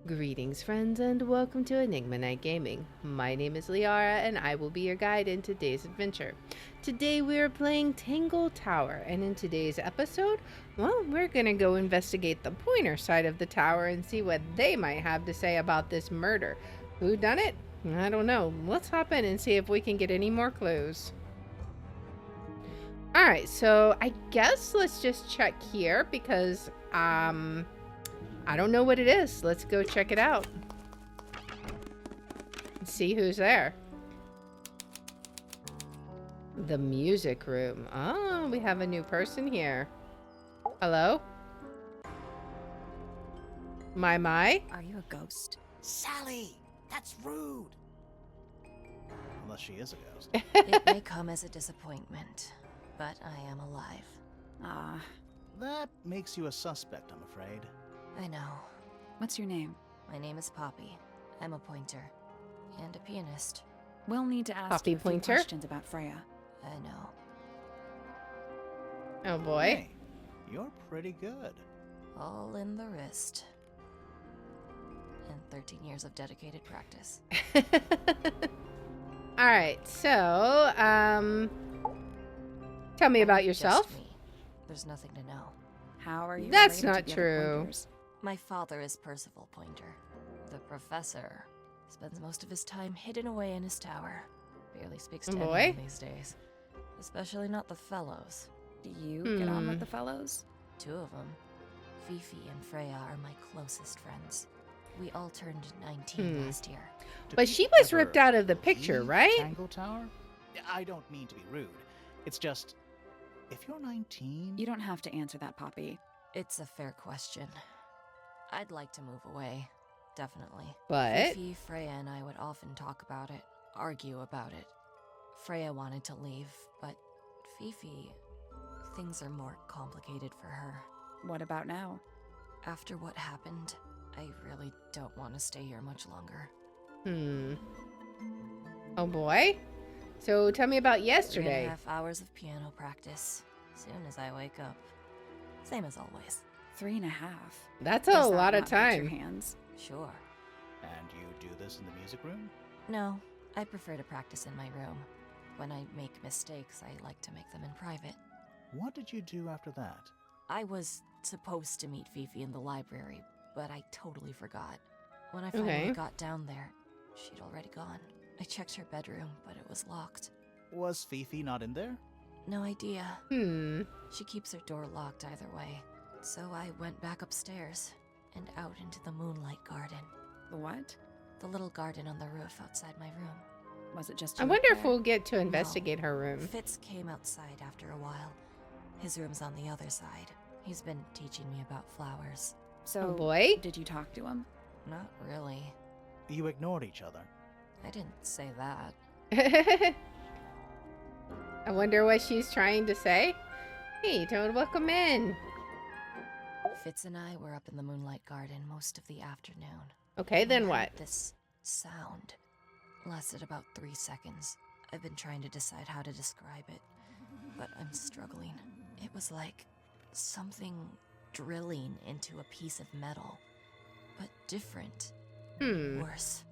Greetings, friends, and welcome to Enigma Night Gaming. My name is Liara, and I will be your guide in today's adventure. Today we are playing Tangle Tower, and in today's episode, well, we're gonna go investigate the Pointer side of the tower and see what they might have to say about this murder. Who done it? I don't know. Let's hop in and see if we can get any more clues. Alright, so I guess let's just check here because, I don't know what it is. Let's go check it out. See who's there. The music room. Oh, we have a new person here. Hello? My? Are you a ghost? Sally! That's rude! Unless she is a ghost. It may come as a disappointment, but I am alive. Ah, That makes you a suspect, I'm afraid. I know. What's your name? My name is Poppy. I'm a pointer. And a pianist. We'll need to ask Poppy you a few Pointer? questions about Freya. I know. Oh boy. Hey, you're pretty good. All in the wrist. And 13 years of dedicated practice. Alright, so, tell me about Just yourself. me. There's nothing to know. How are you That's related not to the other true. Pointers? My father is Percival Pointer. The professor spends most of his time hidden away in his tower. Barely speaks to Boy. anyone these days. Especially not the fellows. Do you get on with the fellows? Two of them, Fifi and Freya, are my closest friends. We all turned 19 last year. Do But people she was ever ripped out of the picture, leave right? Tangle Tower? I don't mean to be rude. It's just, if you're 19... You don't have to answer that, Poppy. It's a fair question. I'd like to move away, definitely. But Fifi, Freya, and I would often talk about it, argue about it. Freya wanted to leave, but Fifi, things are more complicated for her. What about now? After what happened, I really don't want to stay here much longer. Oh boy. So tell me about yesterday. 3.5 hours of piano practice, soon as I wake up. Same as always. 3.5. That's Does a that lot of not hurt your time. hands? Sure. And you do this in the music room? No, I prefer to practice in my room. When I make mistakes, I like to make them in private. What did you do after that? I was supposed to meet Fifi in the library, but I totally forgot. When I finally got down there, she'd already gone. I checked her bedroom, but it was locked. Was Fifi not in there? No idea. She keeps her door locked either way. So I went back upstairs and out into the moonlight garden. What? The little garden on the roof outside my room. Was it just I you wonder up if there? we'll get to investigate her room. Fitz came outside after a while. His room's on the other side. He's been teaching me about flowers. So, Oh boy. did you talk to him? Not really. You ignored each other. I didn't say that. I wonder what she's trying to say. Hey, Toad, welcome in. Fitz and I were up in the moonlight garden most of the afternoon. Okay, then I what? heard this sound. Lasted about 3 seconds. I've been trying to decide how to describe it, but I'm struggling. It was like something drilling into a piece of metal, but different. Worse.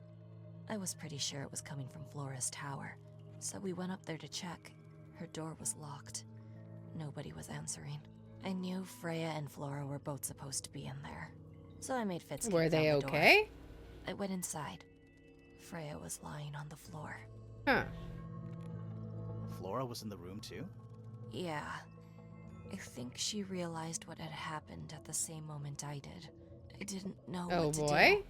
I was pretty sure it was coming from Flora's tower, so we went up there to check. Her door was locked. Nobody was answering. I knew Freya and Flora were both supposed to be in there, so I made Fitz Were kick down they the door. okay? I went inside. Freya was lying on the floor. Huh. Flora was in the room too? Yeah. I think she realized what had happened at the same moment I did. I didn't know Oh what to boy. do.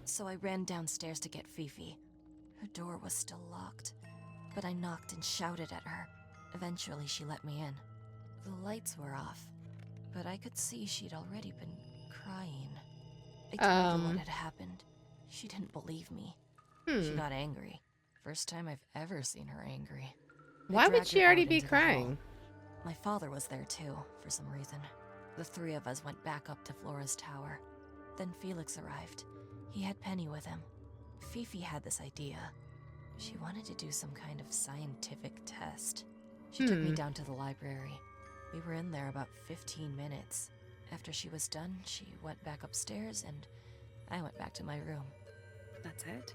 So I ran downstairs to get Fifi. Her door was still locked, but I knocked and shouted at her. Eventually she let me in. The lights were off, but I could see she'd already been crying. I told her what had happened. She didn't believe me. She got angry. First time I've ever seen her angry. I Why would dragged she her already out be into the hall. crying? My father was there too, for some reason. The three of us went back up to Flora's tower. Then Felix arrived. He had Penny with him. Fifi had this idea. She wanted to do some kind of scientific test. She took me down to the library. We were in there about 15 minutes. After she was done, she went back upstairs and I went back to my room. That's it?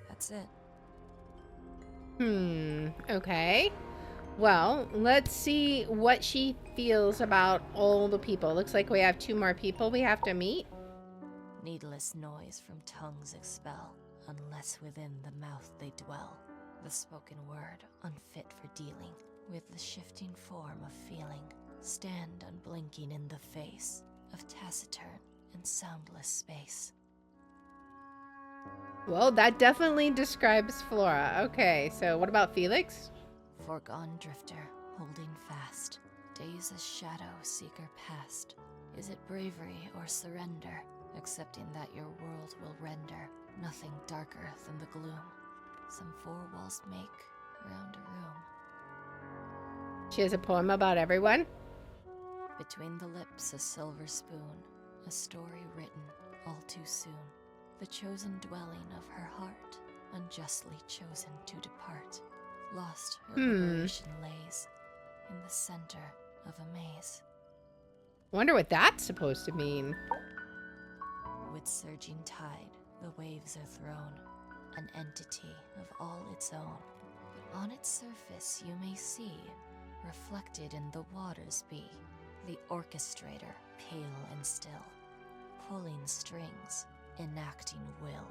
That's it. Okay. Well, let's see what she feels about all the people. Looks like we have 2 more people we have to meet. Needless noise from tongues expel, unless within the mouth they dwell. The spoken word, unfit for dealing with the shifting form of feeling. Stand unblinking in the face of taciturn and soundless space. Well, that definitely describes Flora. Okay, so what about Felix? Foregone drifter, holding fast. Days a shadow seeker past. Is it bravery or surrender? Accepting that your world will render nothing darker than the gloom. Some 4 walls make round a room. She has a poem about everyone. Between the lips a silver spoon, a story written all too soon. The chosen dwelling of her heart, unjustly chosen to depart. Lost her liberation lays in the center of a maze. Wonder what that's supposed to mean. With surging tide, the waves are thrown, an entity of all its own. But on its surface you may see, reflected in the waters be, the orchestrator, pale and still, pulling strings, enacting will.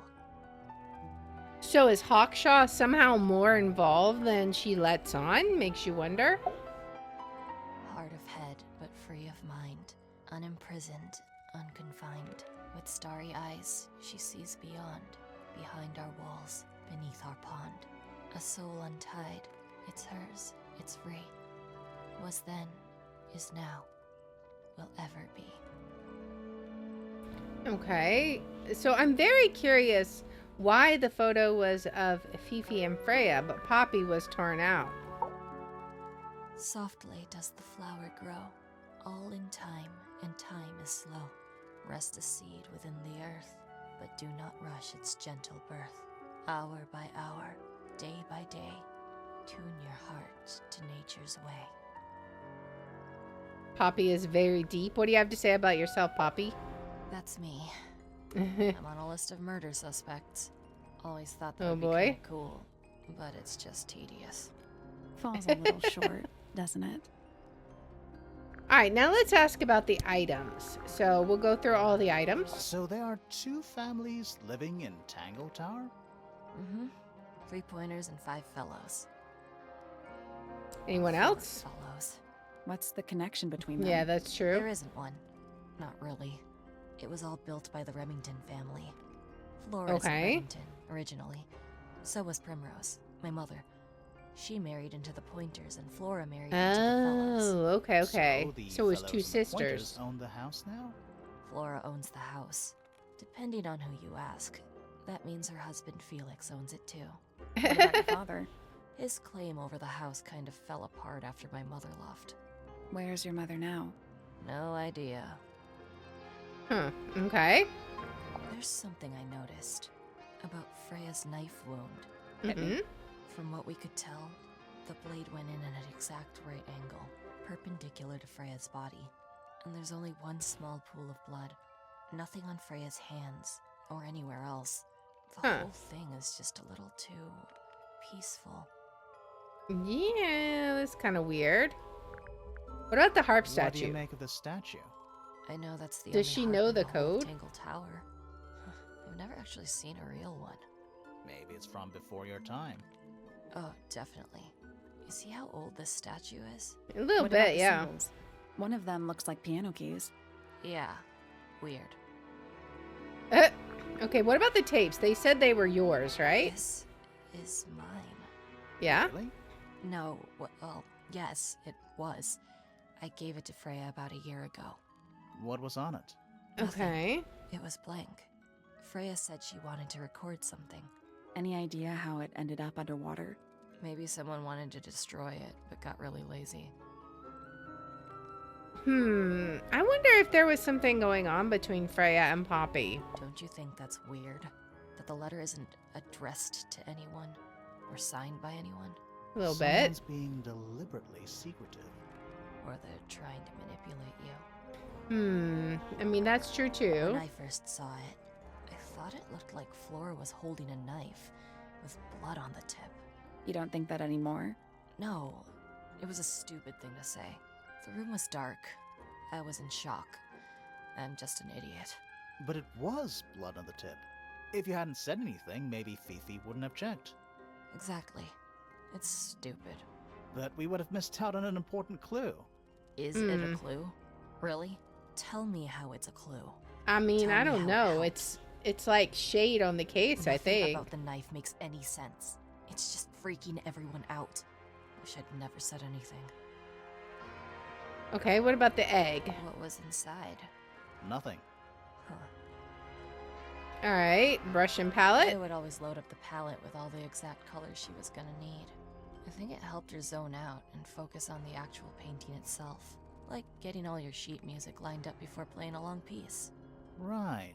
So is Hawkshaw somehow more involved than she lets on? Makes you wonder. Hard of head, but free of mind, unimprisoned, unconfined. With starry eyes, she sees beyond, behind our walls, beneath our pond. A soul untied, it's hers, it's free. Was then, is now, will ever be. Okay, so I'm very curious why the photo was of Fifi and Freya, but Poppy was torn out. Softly does the flower grow, all in time, and time is slow. Rest a seed within the earth, but do not rush its gentle birth. Hour by hour, day by day, tune your heart to nature's way. Poppy is very deep. What do you have to say about yourself, Poppy? That's me. I'm on a list of murder suspects. Always thought that Oh would be boy. kinda cool, but it's just tedious. Falls a little short, doesn't it? All right, now let's ask about the items. So we'll go through all the items. So there are 2 families living in Tangle Tower? 3 pointers and 5 fellows. Anyone 4 else? fellows. What's the connection between them? Yeah, that's true. There isn't one. Not really. It was all built by the Remington family. Flora's Okay. Remington, originally. So was Primrose, my mother. She married into the Pointers, and Flora married into the Fellows. Oh, okay. So the So it was 2 fellows and the Pointers sisters. own the house now? Flora owns the house. Depending on who you ask, that means her husband Felix owns it too. What about your father? His claim over the house kind of fell apart after my mother left. Where's your mother now? No idea. Huh. Okay. There's something I noticed about Freya's knife wound. Mm-hmm. From what we could tell, the blade went in at an exact right angle, perpendicular to Freya's body. And there's only one small pool of blood. Nothing on Freya's hands, or anywhere else. The Huh. whole thing is just a little too peaceful. Yeah, that's kind of weird. What about the harp What do statue? you make of the statue? I know that's the Does only she harp know in the whole code? Tangle Tower. I've never actually seen a real one. Maybe it's from before your time. Oh, definitely. You see how old this statue is? A little What about bit, the yeah. symbols? One of them looks like piano keys. Yeah, weird. Okay, what about the tapes? They said they were yours, right? This is mine. Yeah? Really? No, well, yes, it was. I gave it to Freya about a year ago. What was on it? Nothing. Okay. It was blank. Freya said she wanted to record something. Any idea how it ended up underwater? Maybe someone wanted to destroy it, but got really lazy. I wonder if there was something going on between Freya and Poppy. Don't you think that's weird? That the letter isn't addressed to anyone? Or signed by anyone? A little Someone's bit. being deliberately secretive. Or they're trying to manipulate you? I mean, that's true too. When I first saw it, I thought it looked like Flora was holding a knife, with blood on the tip. You don't think that anymore? No, it was a stupid thing to say. The room was dark. I was in shock. I'm just an idiot. But it was blood on the tip. If you hadn't said anything, maybe Fifi wouldn't have checked. Exactly. It's stupid. But we would have missed out on an important clue. Is it a clue? Really? Tell me how it's a clue. I mean, Tell I me don't how it know. helps. It's like shade on the case, I Nothing think. about the knife makes any sense. It's just freaking everyone out. Wish I'd never said anything. Okay, what about the egg? What was inside? Nothing. Huh. All right, brush and I palette. would always load up the palette with all the exact colors she was gonna need. I think it helped her zone out and focus on the actual painting itself. Like getting all your sheet music lined up before playing a long piece. Right.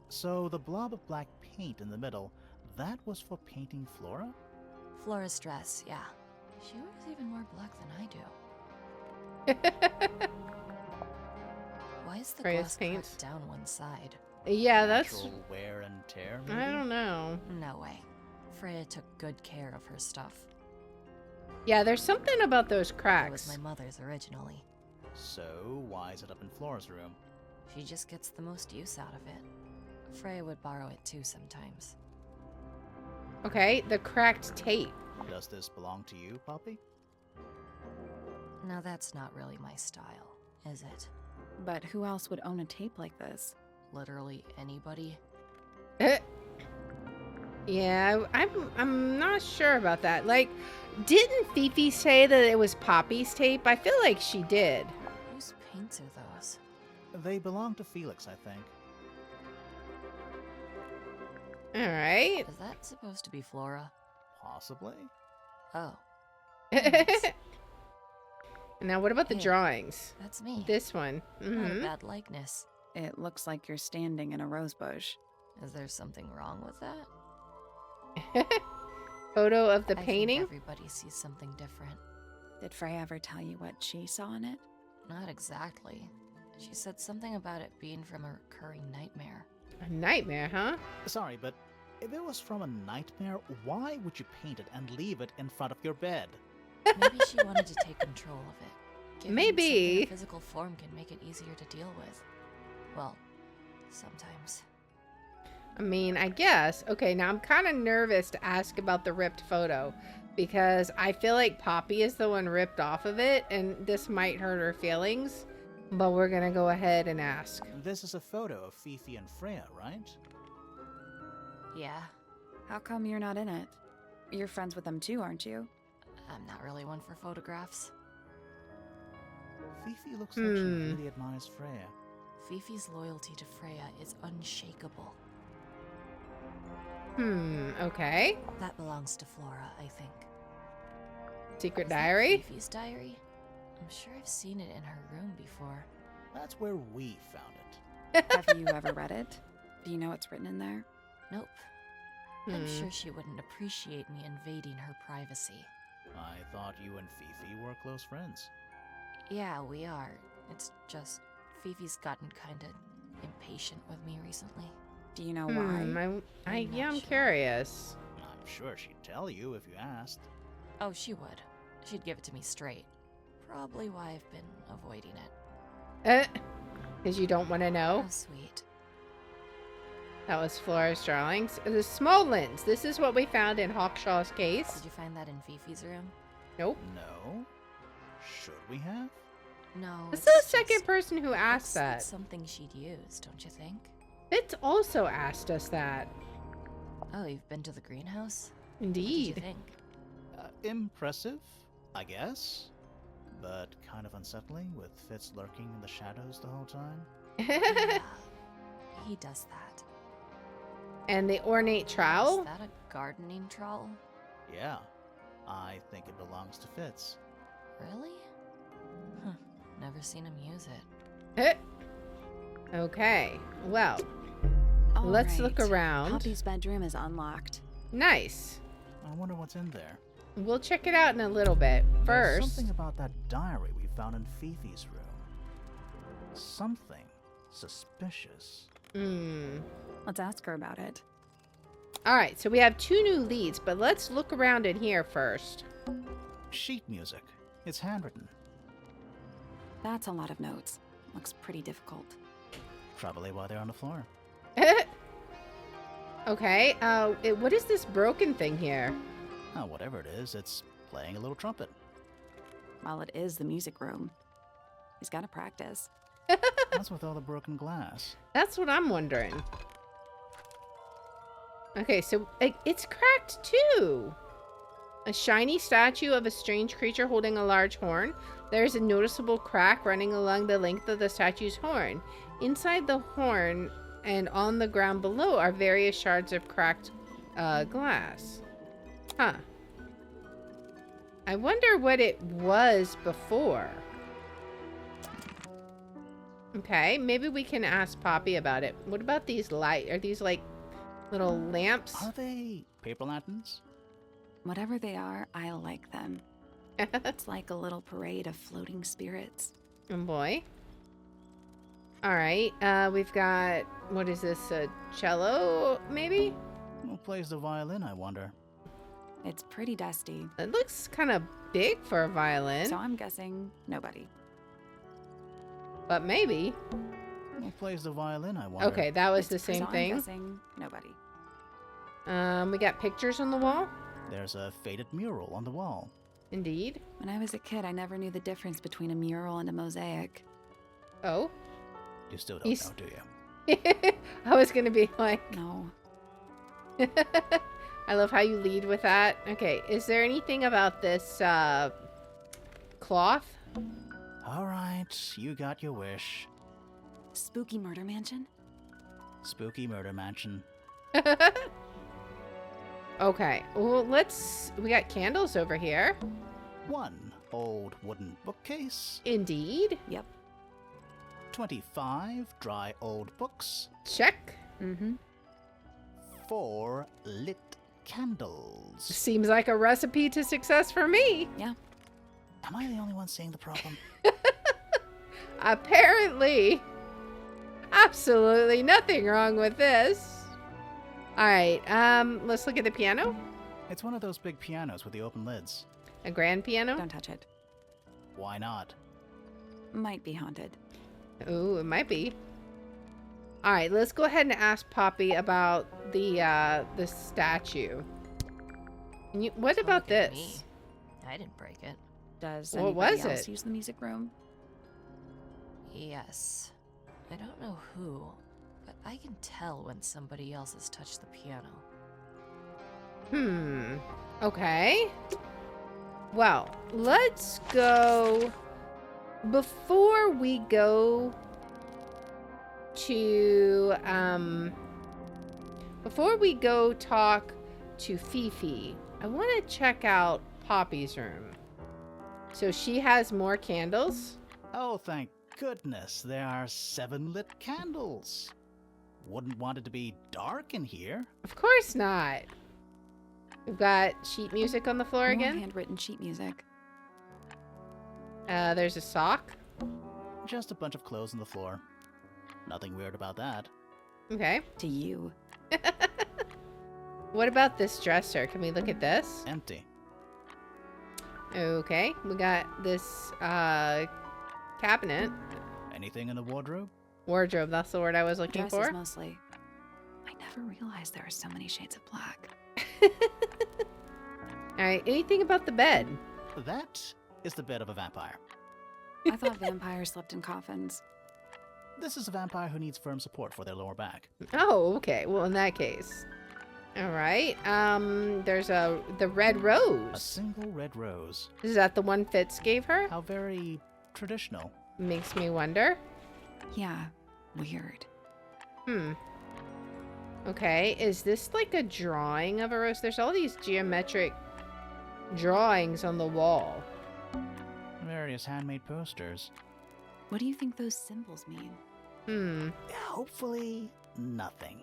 So the blob of black paint in the middle, that was for painting Flora? Flora's dress, yeah. She wears even more black than I do. Why is the Freya's glass paint. cracked down one side? Yeah, that's. Natural wear and tear, maybe? I don't know. No way. Freya took good care of her stuff. Yeah, there's something about those It was cracks. my mother's originally. So, why is it up in Flora's room? She just gets the most use out of it. Freya would borrow it too sometimes. Okay, the cracked tape. Does this belong to you, Poppy? Now that's not really my style, is it? But who else would own a tape like this? Literally anybody? Yeah, I'm not sure about that. Like, didn't Fifi say that it was Poppy's tape? I feel like she did. Whose paints are those? They belong to Felix, I think. All right. Is that supposed to be Flora? Possibly? Oh, Now, what about the Hey, drawings? that's me. This one. Not a Mm-hmm. bad likeness. It looks like you're standing in a rose bush. Is there something wrong with that? Photo of the I painting. think everybody sees something different. Did Freya ever tell you what she saw in it? Not exactly. She said something about it being from a recurring nightmare. A nightmare, huh? Sorry, but if it was from a nightmare, why would you paint it and leave it in front of your bed? Maybe she wanted to take control of it. Giving Maybe. something a physical form can make it easier to deal with. Well, sometimes. I mean, I guess. Okay, now I'm kind of nervous to ask about the ripped photo because I feel like Poppy is the one ripped off of it and this might hurt her feelings, but we're going to go ahead and ask. This is a photo of Fifi and Freya, right? Yeah, How come you're not in it? You're friends with them too, aren't you? I'm not really one for photographs. Fifi looks like she really admires Freya. Fifi's loyalty to Freya is unshakable. Okay. That belongs to Flora, I think. Secret Is that diary? Fifi's diary? I'm sure I've seen it in her room before. That's where we found it. Have you ever read it? Do you know what's written in there? Nope. I'm sure she wouldn't appreciate me invading her privacy. I thought you and Fifi were close friends. Yeah, we are. It's just Fifi's gotten kinda impatient with me recently. Do you know why? I'm Yeah, not I'm sure. curious. I'm sure she'd tell you if you asked. Oh, she would. She'd give it to me straight. Probably why I've been avoiding it. Because you don't want to know. How sweet. That was Flora's drawings. The small lens. This is what we found in Hawkshaw's case. Did you find that in Fifi's room? Nope. No? Should we have? No. This is it's the second just- person who asked looks like that. something she'd use, don't you think? Fitz also asked us that. Oh, you've been to the greenhouse? What Indeed. did you think? Impressive, I guess. But kind of unsettling with Fitz lurking in the shadows the whole time. Yeah, he does that. And the ornate Is trowel? that a gardening trowel? Yeah, I think it belongs to Fitz. Really? Huh. Never seen him use it. Okay. Well, All let's look right. around. Poppy's bedroom is unlocked. Nice. I wonder what's in there. We'll check it out in a little bit. There's First, something about that diary we found in Fifi's room. Something suspicious. Hmm. Let's ask her about it. All right, so we have 2 new leads, but let's look around in here first. Sheet music. It's handwritten. That's a lot of notes. Looks pretty difficult. Probably why they're on the floor. Okay, what is this broken thing here? Oh, whatever it is, it's playing a little trumpet. Well, it is the music room. He's got to practice. What's with all the broken glass? That's what I'm wondering. Okay, so it's cracked too. A shiny statue of a strange creature holding a large horn. There's a noticeable crack running along the length of the statue's horn. Inside the horn and on the ground below are various shards of cracked glass. Huh. I wonder what it was before. Okay, maybe we can ask Poppy about it. What about these light? Are these like little lamps? Are they paper lanterns? Whatever they are, I like them. It's like a little parade of floating spirits. Oh boy. All right, we've got, what is this, a cello, maybe? Who plays the violin, I wonder? It's pretty dusty. It looks kind of big for a violin, So I'm guessing nobody. but maybe. Who plays the violin, I wonder? Okay, that was the So same I'm thing. guessing nobody. We got pictures on the wall. There's a faded mural on the wall. Indeed. When I was a kid, I never knew the difference between a mural and a mosaic. Oh. You still don't He's- know, do you? I was gonna be like, No. I love how you lead with that. Okay, is there anything about this cloth? All right, you got your wish. Spooky murder mansion? Spooky murder mansion. Okay, well, we got candles over here. One old wooden bookcase. Indeed. Yep. 25 dry old books. Check. Mm-hmm. 4 lit candles. Seems like a recipe to success for me. Yeah. Am I the only one seeing the problem? Apparently. Absolutely nothing wrong with this. All right, let's look at the piano. It's one of those big pianos with the open lids. A grand piano. Don't touch it. Why not? Might be haunted. Ooh, it might be. All right, let's go ahead and ask Poppy about the statue. What about Look at this? me. I didn't break it. Does What anybody was else it? use the music room? Yes. I don't know who, but I can tell when somebody else has touched the piano. Okay. Well, let's go. Before we go to talk to Fifi, I want to check out Poppy's room. So she has more candles. Oh, thank goodness, there are 7 lit candles. Wouldn't want it to be dark in here. Of course not. We've got sheet music on the floor More again. handwritten sheet music. There's a sock. Just a bunch of clothes on the floor. Nothing weird about that. Okay. To you. What about this dresser? Can we look at this? Empty. Okay. We got this cabinet. Anything in the wardrobe? Wardrobe, that's the word I was looking Dresses for. mostly. I never realized there are so many shades of black. Alright, anything about the bed? That is the bed of a vampire. I thought vampires slept in coffins. This is a vampire who needs firm support for their lower back. Oh, okay. Well, in that case. Alright. There's the red A rose. single red rose. Is that the one Fitz gave her? How very traditional. Makes me wonder. Yeah, weird. Okay, is this like a drawing of a rose? There's all these geometric drawings on the wall. Various handmade posters. What do you think those symbols mean? Hopefully, nothing.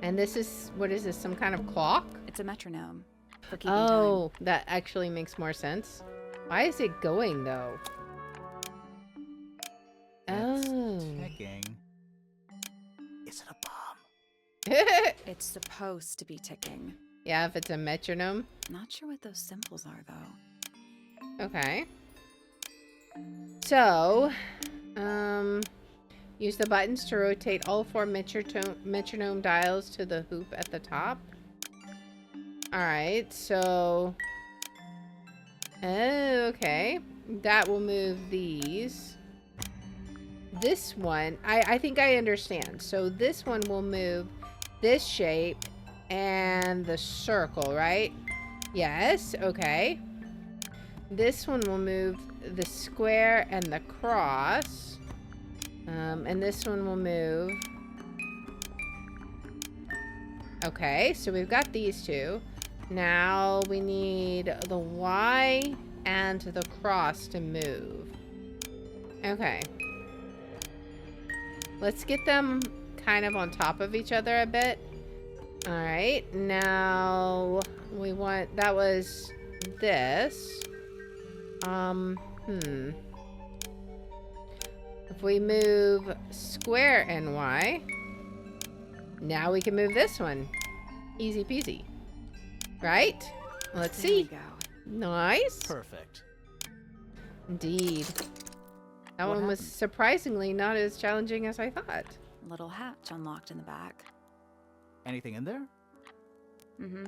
And this is, what is this, some kind of clock? It's a metronome. For keeping time. Oh, that actually makes more sense. Why is it going though? It's Is it a bomb? It's supposed to be ticking. Yeah, if it's a metronome. Not sure what those symbols are, though. Okay. So, use the buttons to rotate all 4 metronome dials to the hoop at the top. Alright, so... okay. That will move these. This one, I think I understand. So this one will move this shape and the circle, right? Yes, okay. This one will move the square and the cross. And this one will move. Okay, so we've got these two. Now we need the Y and the cross to move. Okay. Let's get them kind of on top of each other a bit. Alright, now we want, that was this. If we move square and Y, now we can move this one. Easy peasy. Right? Let's see. There we go. Nice. Perfect. Indeed. That What one was happened? surprisingly not as challenging as I thought. Little hatch unlocked in the back. Anything in there? Mm-hmm.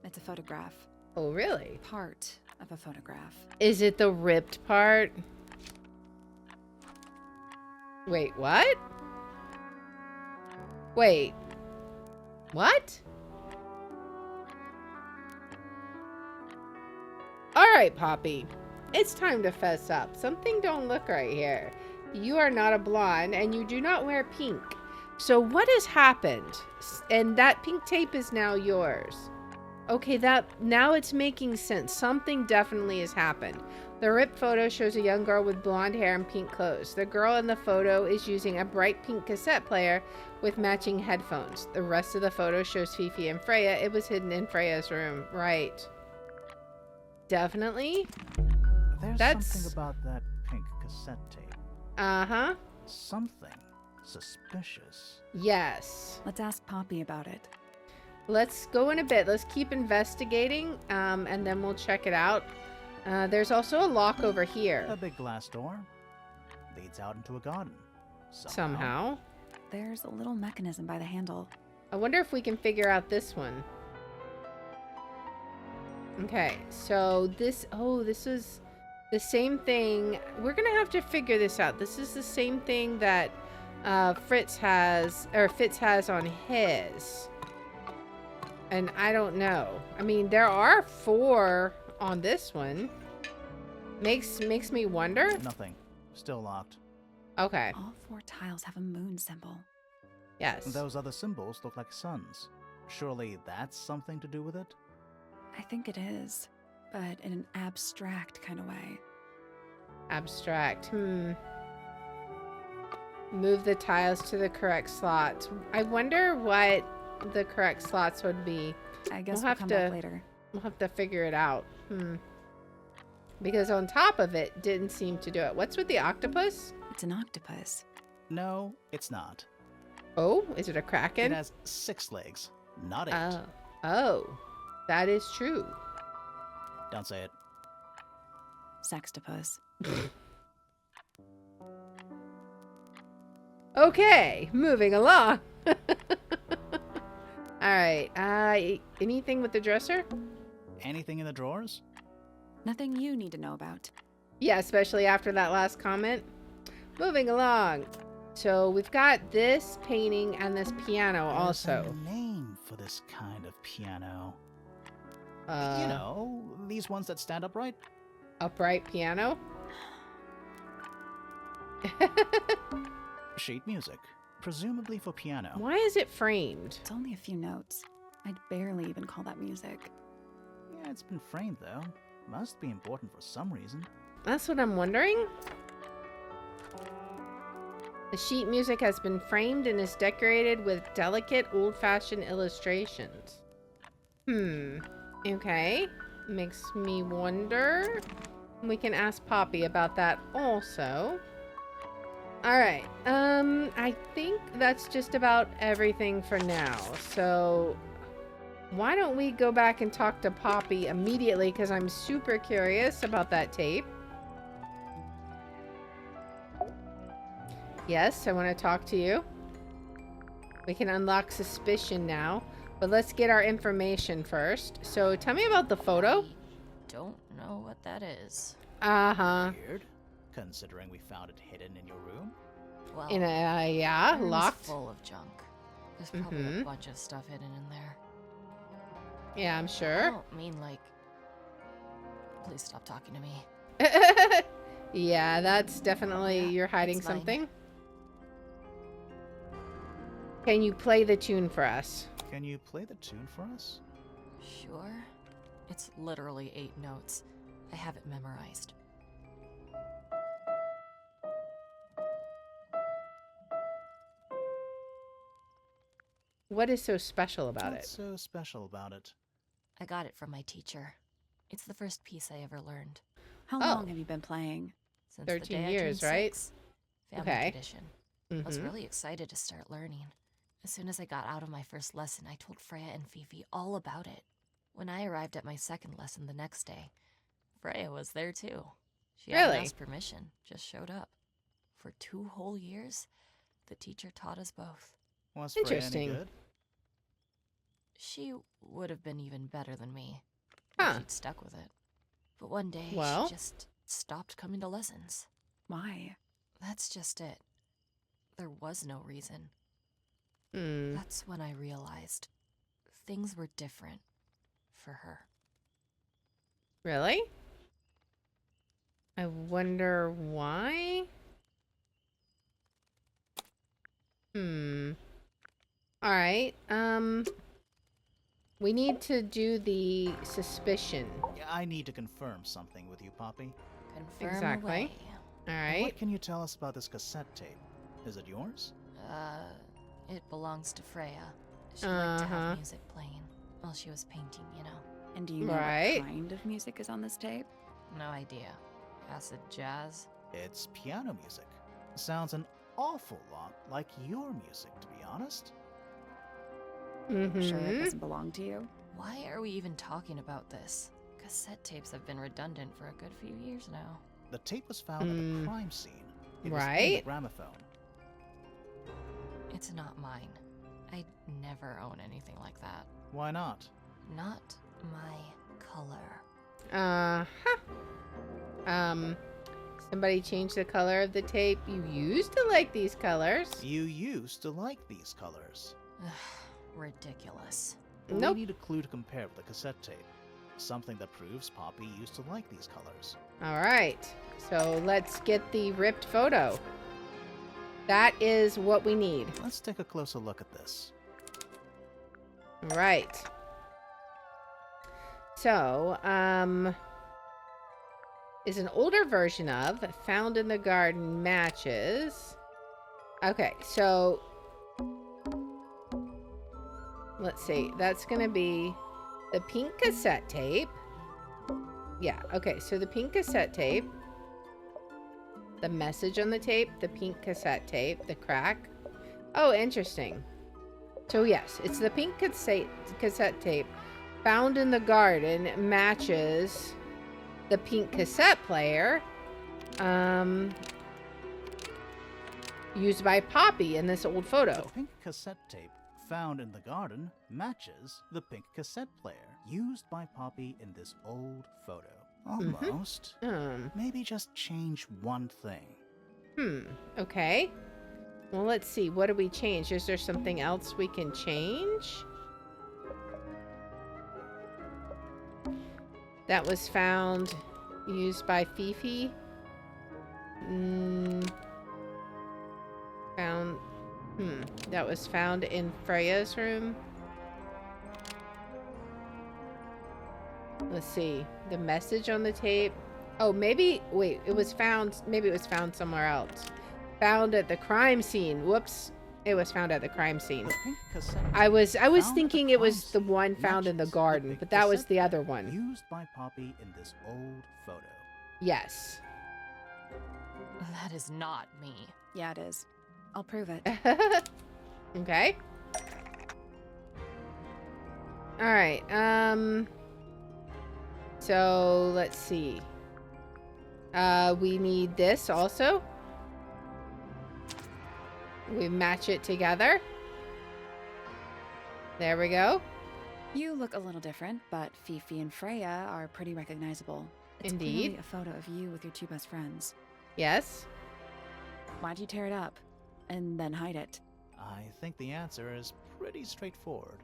It's a photograph. Oh, really? Part of a photograph. Is it the ripped part? Wait, what? Wait. What? Alright, Poppy. It's time to fess up. Something don't look right here. You are not a blonde, and you do not wear pink. So what has happened? And that pink tape is now yours. Okay, now it's making sense. Something definitely has happened. The ripped photo shows a young girl with blonde hair and pink clothes. The girl in the photo is using a bright pink cassette player with matching headphones. The rest of the photo shows Fifi and Freya. It was hidden in Freya's room. Right. Definitely. There's something about that pink cassette tape. Uh-huh. Something suspicious. Yes. Let's ask Poppy about it. Let's go in a bit. Let's keep investigating, and then we'll check it out. There's also a lock over A here. big glass door leads out into a garden. Somehow. There's a little mechanism by the handle. I wonder if we can figure out this one. Okay, so this... Oh, this was the same thing. We're gonna have to figure this out. This is the same thing that Fitz has on his. And I don't know. I mean, there are 4 on this one. Makes me wonder. Nothing. Still locked. Okay. All 4 tiles have a moon symbol. Yes. Those other symbols look like suns. Surely that's something to do with it? I think it is, but in an abstract kind of way. Abstract. Move the tiles to the correct slots. I wonder what the correct slots would be. I guess We'll we'll have come to- back later. We'll have to figure it out. Because on top of it didn't seem to do it. What's with the octopus? It's an octopus. No, it's not. Oh, is it a It kraken? has 6 legs, not 8. Oh, that is true. Don't say it. Sextopus. Okay, moving along. All right. Anything with the dresser? Anything in the drawers? Nothing you need to know about. Yeah, especially after that last comment. Moving along. So we've got this painting and this piano There's also. a name for this kind of piano. You Uh, know, these ones that stand upright. upright piano. Sheet music, presumably for piano. Why is it framed? It's only a few notes. I'd barely even call that music. Yeah, it's been framed though. Must be important for some reason. That's what I'm wondering. The sheet music has been framed and is decorated with delicate old-fashioned illustrations. Okay. Makes me wonder. We can ask Poppy about that also. All right. I think that's just about everything for now. So why don't we go back and talk to Poppy immediately, because I'm super curious about that tape. Yes, I want to talk to you. We can unlock suspicion now, but let's get our information first. So tell me about the photo. I don't know what that is. Uh-huh. Weird, considering we found it hidden in your room. Well, In a, yeah, my room is locked. full of junk. There's probably a bunch of stuff hidden in there. Yeah, I'm I sure. don't mean like... Please stop talking to me. Yeah, that's definitely, Yeah, you're hiding it's mine. something. Can you play the tune for us? Can you play the tune for us? Sure. It's literally 8 notes. I have it memorized. What is so special about What's it? so special about it? I got it from my teacher. It's the first piece I ever learned. How Oh. long have you been playing? Since 13 the day years, I turned right? 6. Family Okay. tradition. I was Mhm. really excited to start learning. As soon as I got out of my first lesson, I told Freya and Fifi all about it. When I arrived at my second lesson the next day, Freya was there too. She hadn't Really? asked permission, just showed up. For 2 whole years, the teacher taught us both. Was Freya any Interesting. good? She would have been even better than me Huh. if she'd stuck with it. But one day, Well? she just stopped coming to lessons. Why? That's just it. There was no reason. Hmm. That's when I realized things were different for her. Really? I wonder why? All right. We need to do the suspicion. Yeah, I need to confirm something with you, Poppy. Confirm Exactly. away. All right. What can you tell us about this cassette tape? Is it yours? It belongs to Freya. She liked to Uh-huh. have music playing while she was painting, you know. And do you know Right. what kind of music is on this tape? No idea. Acid jazz? It's piano music. Sounds an awful lot like your music, to be honest. Mm-hmm. Sure it doesn't belong to you? Why are we even talking about this? Cassette tapes have been redundant for a good few years now. The tape was found at the crime scene. It was in the Right. gramophone. It's not mine. I'd never own anything like that. Why not? Not my color. Uh-huh. Somebody changed the color of the tape. You used to like these colors. You used to like these colors. Ridiculous. Nope. We need a clue to compare with the cassette tape. Something that proves Poppy used to like these colors. All right. So let's get the ripped photo. That is what we need. Let's take a closer look at this. Right. So, is an older version of found in the garden matches. Okay, so let's see. That's going to be the pink cassette tape. Yeah, okay, so the pink cassette tape, the message on the tape, the pink cassette tape, the crack. Oh, interesting. So yes, it's the pink cassette tape found in the garden matches the pink cassette player used by Poppy in this old photo. The pink cassette tape found in the garden matches the pink cassette player used by Poppy in this old photo. Almost. Maybe just change one thing. Okay. Well, let's see. What do we change? Is there something else we can change? That was found, used by Fifi. That was found in Freya's room. Let's see. The message on the tape. Oh, maybe, wait, maybe it was found somewhere else. Found at the crime scene. Whoops. It was found at the crime scene. The pink cassette I was found at the thinking it was crime the one scene found in the matches garden, pink but that was cassette the other player one. Used by Poppy in this old photo. Yes. That is not me. Yeah, it is. I'll prove it. Okay. All right. So let's see. We need this also. We match it together. There we go. You look a little different, but Fifi and Freya are pretty recognizable. It's Indeed. clearly a photo of you with your two best friends. Yes. Why'd you tear it up and then hide it? I think the answer is pretty straightforward.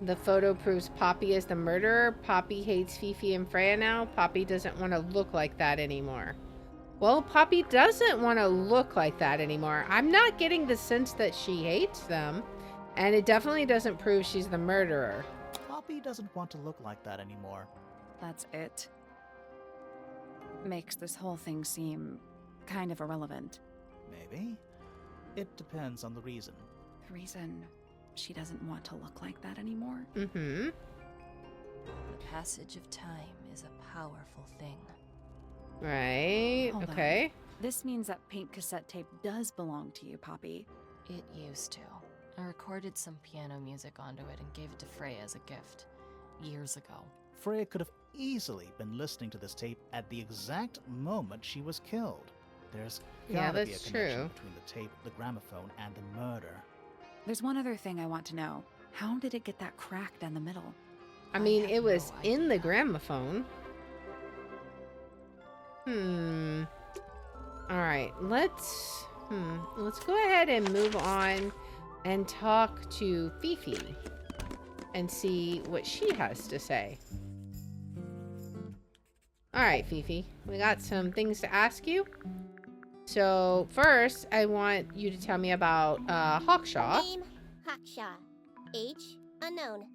The photo proves Poppy is the murderer. Poppy hates Fifi and Freya now. Poppy doesn't want to look like that anymore. Well, Poppy doesn't want to look like that anymore. I'm not getting the sense that she hates them. And it definitely doesn't prove she's the murderer. Poppy doesn't want to look like that anymore. That's it. Makes this whole thing seem kind of irrelevant. Maybe. It depends on the reason. The reason she doesn't want to look like that anymore? Mm-hmm. The passage of time is a powerful thing. Right. Hold on. Okay. This means that pink cassette tape does belong to you, Poppy. It used to. I recorded some piano music onto it and gave it to Freya as a gift. Years ago. Freya could have easily been listening to this tape at the exact moment she was killed. There's gotta be a that's connection true. between the tape, the gramophone, and the murder. There's one other thing I want to know. How did it get that crack down the middle? I mean, have it was no in the idea. gramophone. All right, let's go ahead and move on and talk to Fifi and see what she has to say. All right, Fifi, we got some things to ask you. So first, I want you to tell me about Hawkshaw. Name, Hawkshaw. Age, unknown.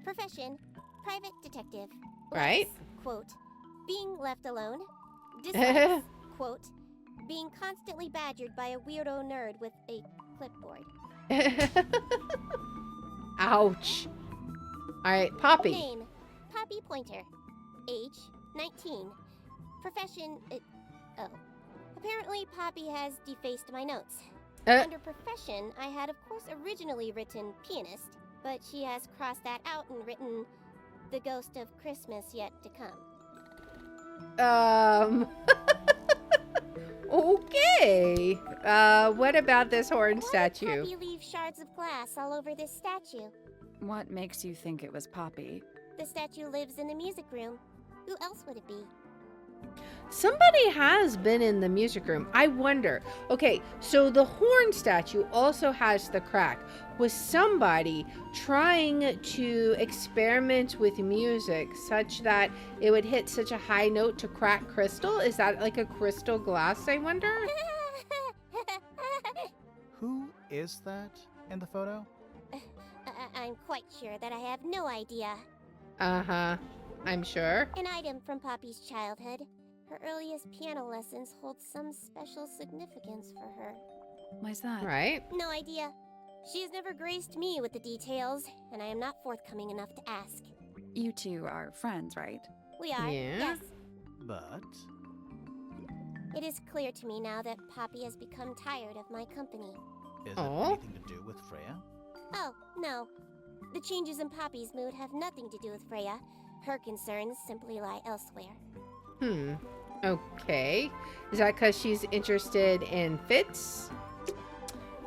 Profession, private detective. Right. Likes, quote, being left alone. Dislikes, quote, being constantly badgered by a weirdo nerd with a clipboard. Ouch. All right, Poppy. Name, Poppy Pointer. Age, 19. Profession, apparently Poppy has defaced my notes. Under profession, I had of course originally written pianist, but she has crossed that out and written the ghost of Christmas yet to come. Okay. What about this horn Why statue? did Poppy leave shards of glass all over this statue? What makes you think it was Poppy? The statue lives in the music room. Who else would it be? Somebody has been in the music room. I wonder. Okay, so the horn statue also has the crack. Was somebody trying to experiment with music such that it would hit such a high note to crack crystal? Is that like a crystal glass, I wonder? Who is that in the photo? I'm quite sure that I have no idea. Uh-huh. I'm sure. An item from Poppy's childhood. Her earliest piano lessons hold some special significance for her. Why's that? Right. No idea. She has never graced me with the details, and I am not forthcoming enough to ask. You two are friends, right? We are, Yeah. yes. But It is clear to me now that Poppy has become tired of my company. is it Aw. anything to do with Freya? Oh, no. The changes in Poppy's mood have nothing to do with Freya. Her concerns simply lie elsewhere. Okay. Is that because she's interested in Fitz?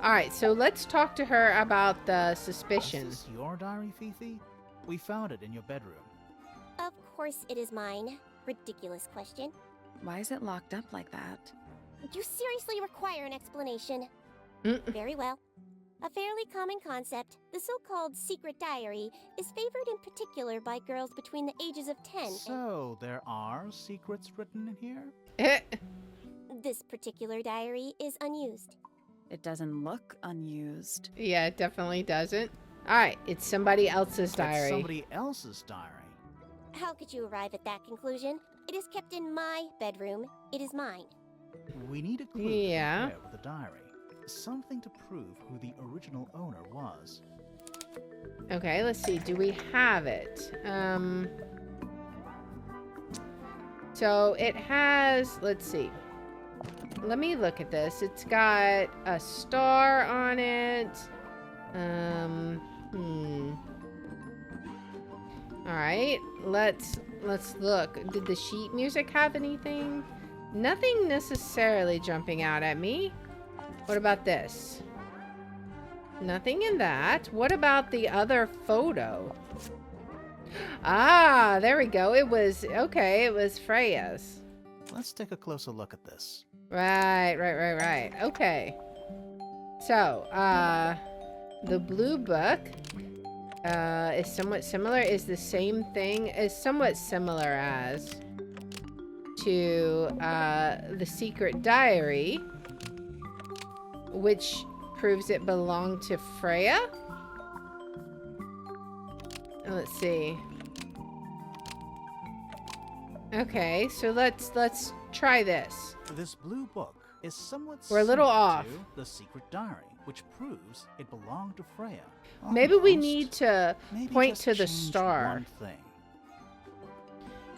All right, so let's talk to her about the suspicion. Is this your diary, Fifi? We found it in your bedroom. Of course it is mine. Ridiculous question. Why is it locked up like that? You seriously require an explanation. Mm. Very well. A fairly common concept, the so-called secret diary, is favored in particular by girls between the ages of 10 So there are secrets written in here? and this particular diary is unused. It doesn't look unused. Yeah, it definitely doesn't. All right, it's somebody else's It's diary. somebody else's diary. How could you arrive at that conclusion? It is kept in my bedroom. It is mine. We need a clue Yeah. to compare with the diary. Something to prove who the original owner was. Okay, let's see. Do we have it? So it has, let's see. let me look at this. It's got a star on it. All right, let's look. Did the sheet music have anything? Nothing necessarily jumping out at me. What about this? Nothing in that. What about the other photo? Ah, there we go. It was, okay, it was Freya's. Let's take a closer look at this. Right. Okay. So, the blue book is somewhat similar, is the same thing, is somewhat similar as to the secret diary, which proves it belonged to Freya. Let's see. Okay, so let's try this. This blue book is somewhat We're a little similar off. to the secret diary, which proves it belonged to Freya. Maybe we Almost. need to Maybe point just to the change star. one thing.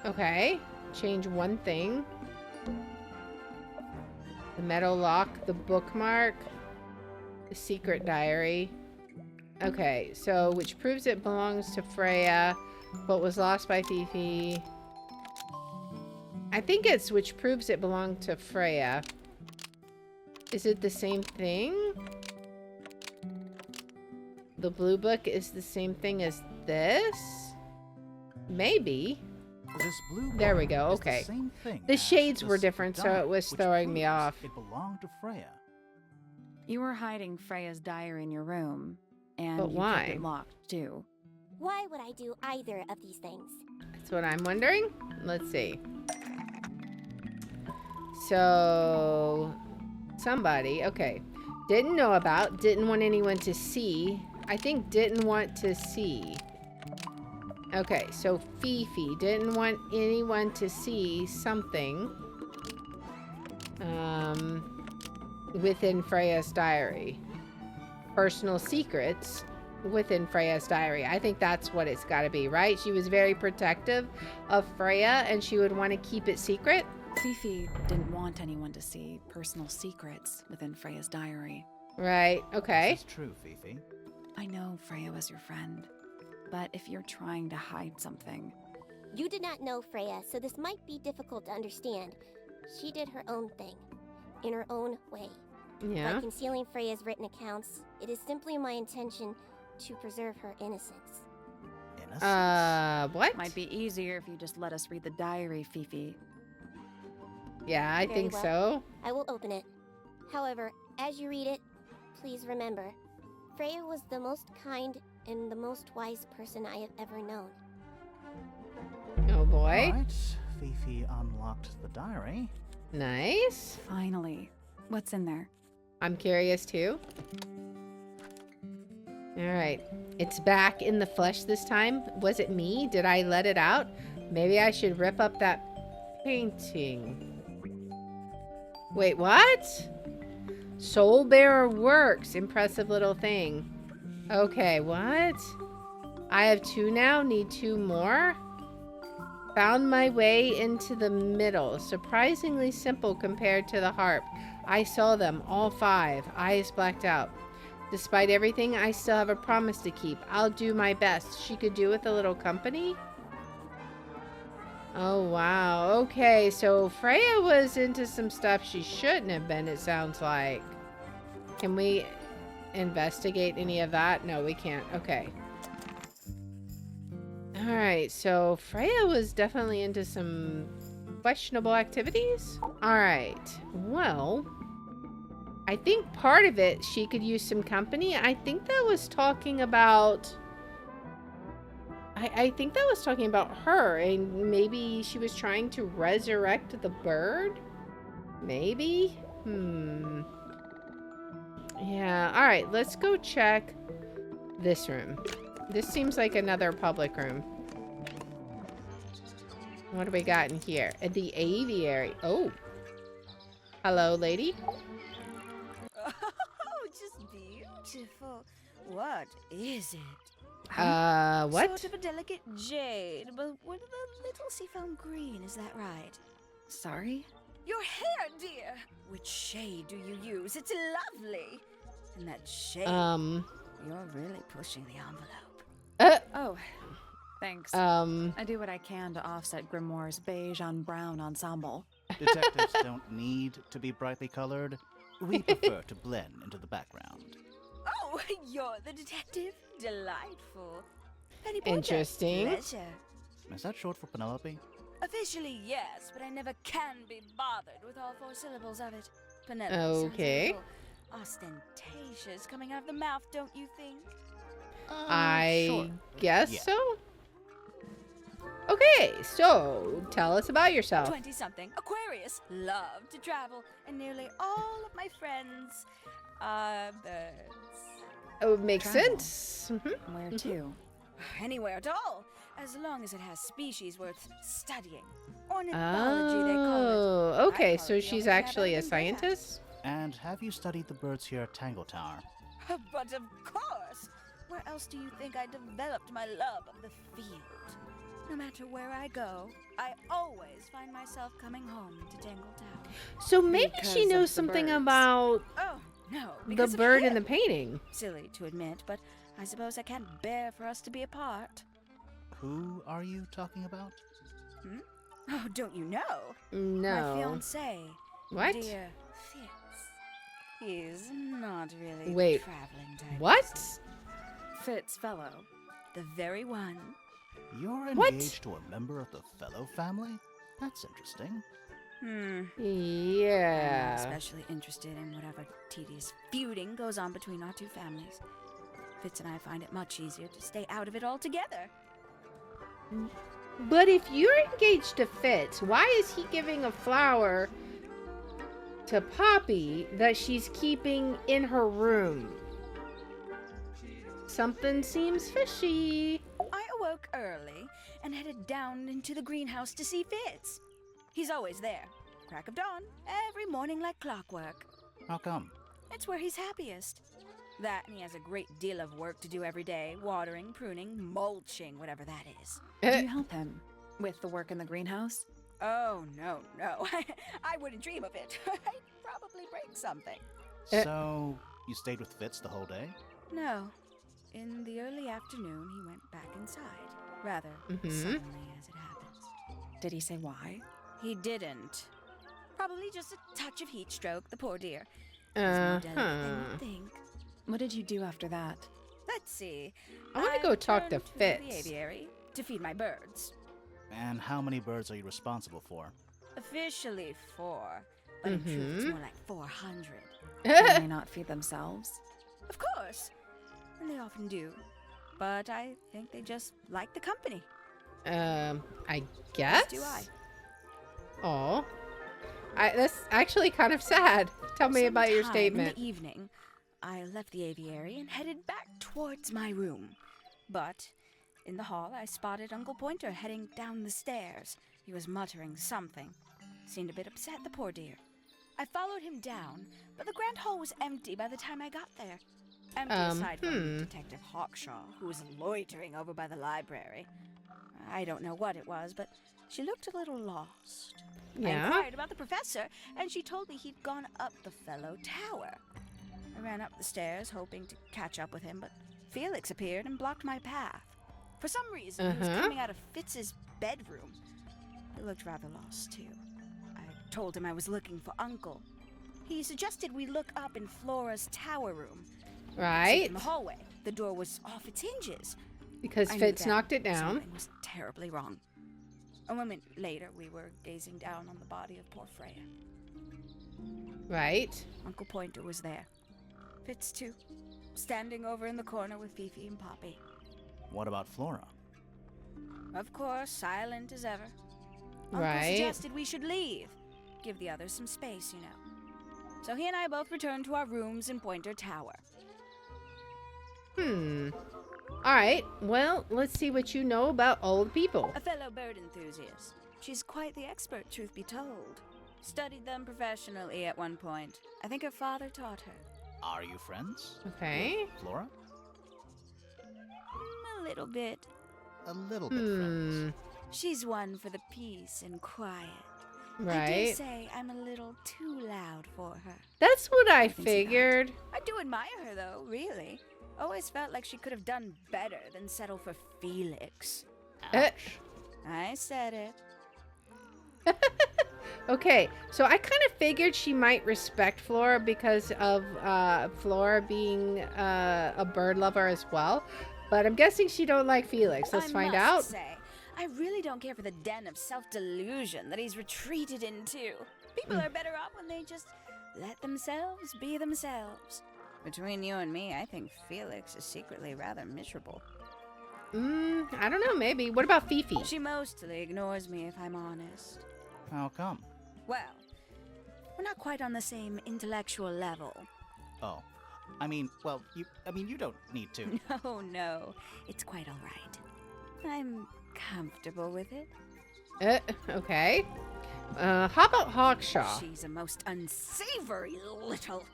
Okay, change one thing. The metal lock, the bookmark, the secret diary. Okay, so which proves it belongs to Freya, but was lost by Fifi. I think it's which proves it belonged to Freya. Is it the same thing? The blue book is the same thing as this? Maybe. This blue There we book go, is okay. The same thing The as shades the were secret different, so diary, it was which throwing me proves off. It belonged to Freya. You were hiding Freya's diary in your room, and But you why? kept it locked too. Why would I do either of these things? That's what I'm wondering. Let's see. So, somebody, okay. Didn't know about, didn't want anyone to see. I think didn't want to see. Okay, so Fifi didn't want anyone to see something within Freya's diary. Personal secrets within Freya's diary. I think that's what it's got to be, right? She was very protective of Freya and she would want to keep it secret. Fifi didn't want anyone to see personal secrets within Freya's diary. Right, okay. This is true, Fifi. I know Freya was your friend, but if you're trying to hide something... You did not know Freya, so this might be difficult to understand. She did her own thing, in her own way. Yeah. By concealing Freya's written accounts, it is simply my intention to preserve her innocence. Innocence. What? Might be easier if you just let us read the diary, Fifi. Yeah, I Very think well. so. I will open it. However, as you read it, please remember, Freya was the most kind and the most wise person I have ever known. Oh boy. All right, Fifi unlocked the diary. Nice. Finally. What's in there? I'm curious too. All right. It's back in the flesh this time. Was it me? Did I let it out? Maybe I should rip up that painting. Wait, what? Soul Bearer Works. Impressive little thing. Okay, what? I have 2 now. Need 2 more. Found my way into the middle. Surprisingly simple compared to the harp. I saw them, all 5. Eyes blacked out. Despite everything, I still have a promise to keep. I'll do my best. She could do with a little company? Oh, wow. Okay, so Freya was into some stuff she shouldn't have been, it sounds like. Can we investigate any of that? No, we can't. Okay. Alright, so Freya was definitely into some questionable activities? Alright, well, I think part of it, she could use some company. I think that was talking about... I think that was talking about her, and maybe she was trying to resurrect the bird? Maybe? Yeah, alright, let's go check this room. This seems like another public room. What do we got in here? The aviary. Oh. Hello, lady. Oh, just beautiful. What is it? What? Sort of a delicate jade, but with a little seafoam green, is that right? Sorry? Your hair, dear! Which shade do you use? It's lovely! And that shade... You're really pushing the envelope. Oh, thanks. I do what I can to offset Grimoire's beige on brown ensemble. Detectives don't need to be brightly colored. We prefer to blend into the background. Oh, you're the detective? Delightful. Penny Porter. Interesting. Pleasure. Is that short for Penelope? Officially, yes, but I never can be bothered with all 4 syllables of it. Penelope Okay. sounds a little ostentatious coming out of the mouth, don't you think? I Sure. guess Yeah. so. Okay, so tell us about yourself. 20-something, Aquarius, love to travel, and nearly all of my friends are birds. Oh, makes Travel. sense. Mhm. Where to? Anywhere at all, as long as it has species worth studying. Ornithology, they call it. Oh, okay, I call so it the she's only actually a cat I can scientist? And have you studied the birds here at Tangle Tower? But of course! Where else do you think I developed my love of the field? No matter where I go, I always find myself coming home to Tangle Tower. So maybe Because she of knows the something birds. about Oh, no, the because of bird in him. the painting. Silly to admit, but I suppose I can't bear for us to be apart. Who are you talking about? Oh, don't you know? My No. fiancé, What? dear Fitz. He's not really Wait, the traveling type. What? Fitz fellow. The very one. You're What? engaged to a member of the Fellow family? That's interesting. I'm not Yeah. especially interested in whatever tedious feuding goes on between our 2 families. Fitz and I find it much easier to stay out of it altogether. But if you're engaged to Fitz, why is he giving a flower to Poppy that she's keeping in her room? Something seems fishy. I awoke early and headed down into the greenhouse to see Fitz. He's always there, crack of dawn, every morning like clockwork. How come? It's where he's happiest. That and he has a great deal of work to do every day, watering, pruning, mulching, whatever that is. Do you help him with the work in the greenhouse? Oh, no. I wouldn't dream of it. I'd probably break something. So, you stayed with Fitz the whole day? No. In the early afternoon, he went back inside. Rather Mhm. suddenly, as it happens. Did he say why? He didn't. Probably just a touch of heat stroke, the poor dear. He's more delicate than you'd think. What did you do after that? Let's see. I wanna go talk to turned Fitz. the aviary to feed my birds. And how many birds are you responsible for? Officially 4, but in truth it's Mhm. more like 400. Can they not feed themselves? Of course. And they often do. But I think they just like the company. I guess. As do I. Oh, that's actually kind of sad. Tell me about your Sometime statement. In the evening, I left the aviary and headed back towards my room. But in the hall, I spotted Uncle Pointer heading down the stairs. He was muttering something. Seemed a bit upset, the poor dear. I followed him down, but the grand hall was empty by the time I got there. Empty aside from Detective Hawkshaw, who was loitering over by the library. I don't know what it was, but she looked a little lost. I Yeah. inquired about the professor, and she told me he'd gone up the Fellow Tower. I ran up the stairs, hoping to catch up with him, but Felix appeared and blocked my path. For some reason, he was coming out of Fitz's bedroom. He looked rather lost, too. I told him I was looking for Uncle. He suggested we look up in Flora's tower room. Right? In the hallway, the door was off its hinges. Because I knew Fitz then knocked it down. Something was terribly wrong. A moment later, we were gazing down on the body of poor Freya. Right? Uncle Pointer was there. Fitz, too, standing over in the corner with Fifi and Poppy. What about Flora? Of course, silent as ever. Uncle Right. suggested we should leave. Give the others some space, you know. So he and I both returned to our rooms in Pointer Tower. Alright, well, let's see what you know about all the people. A fellow bird enthusiast. She's quite the expert, truth be told. Studied them professionally at one point. I think her father taught her. Are you friends? Okay. Flora? A little bit. A little bit friends. She's one for the peace and quiet. Right. I dare say I'm a little too loud for her. That's what I can see that. figured. I do admire her, though, really. Always felt like she could have done better than settle for Felix. I said it. Okay, so I kind of figured she might respect Flora because of Flora being a bird lover as well. But I'm guessing she don't like Felix. Let's find out. I must say, I really don't care for the den of self-delusion that he's retreated into. People are better off when they just let themselves be themselves. Between you and me, I think Felix is secretly rather miserable. I don't know, maybe. What about Fifi? She mostly ignores me, if I'm honest. How come? Well, we're not quite on the same intellectual level. Oh, you don't need to. No, it's quite all right. I'm comfortable with it. Okay. How about Hawkshaw? She's a most unsavory little...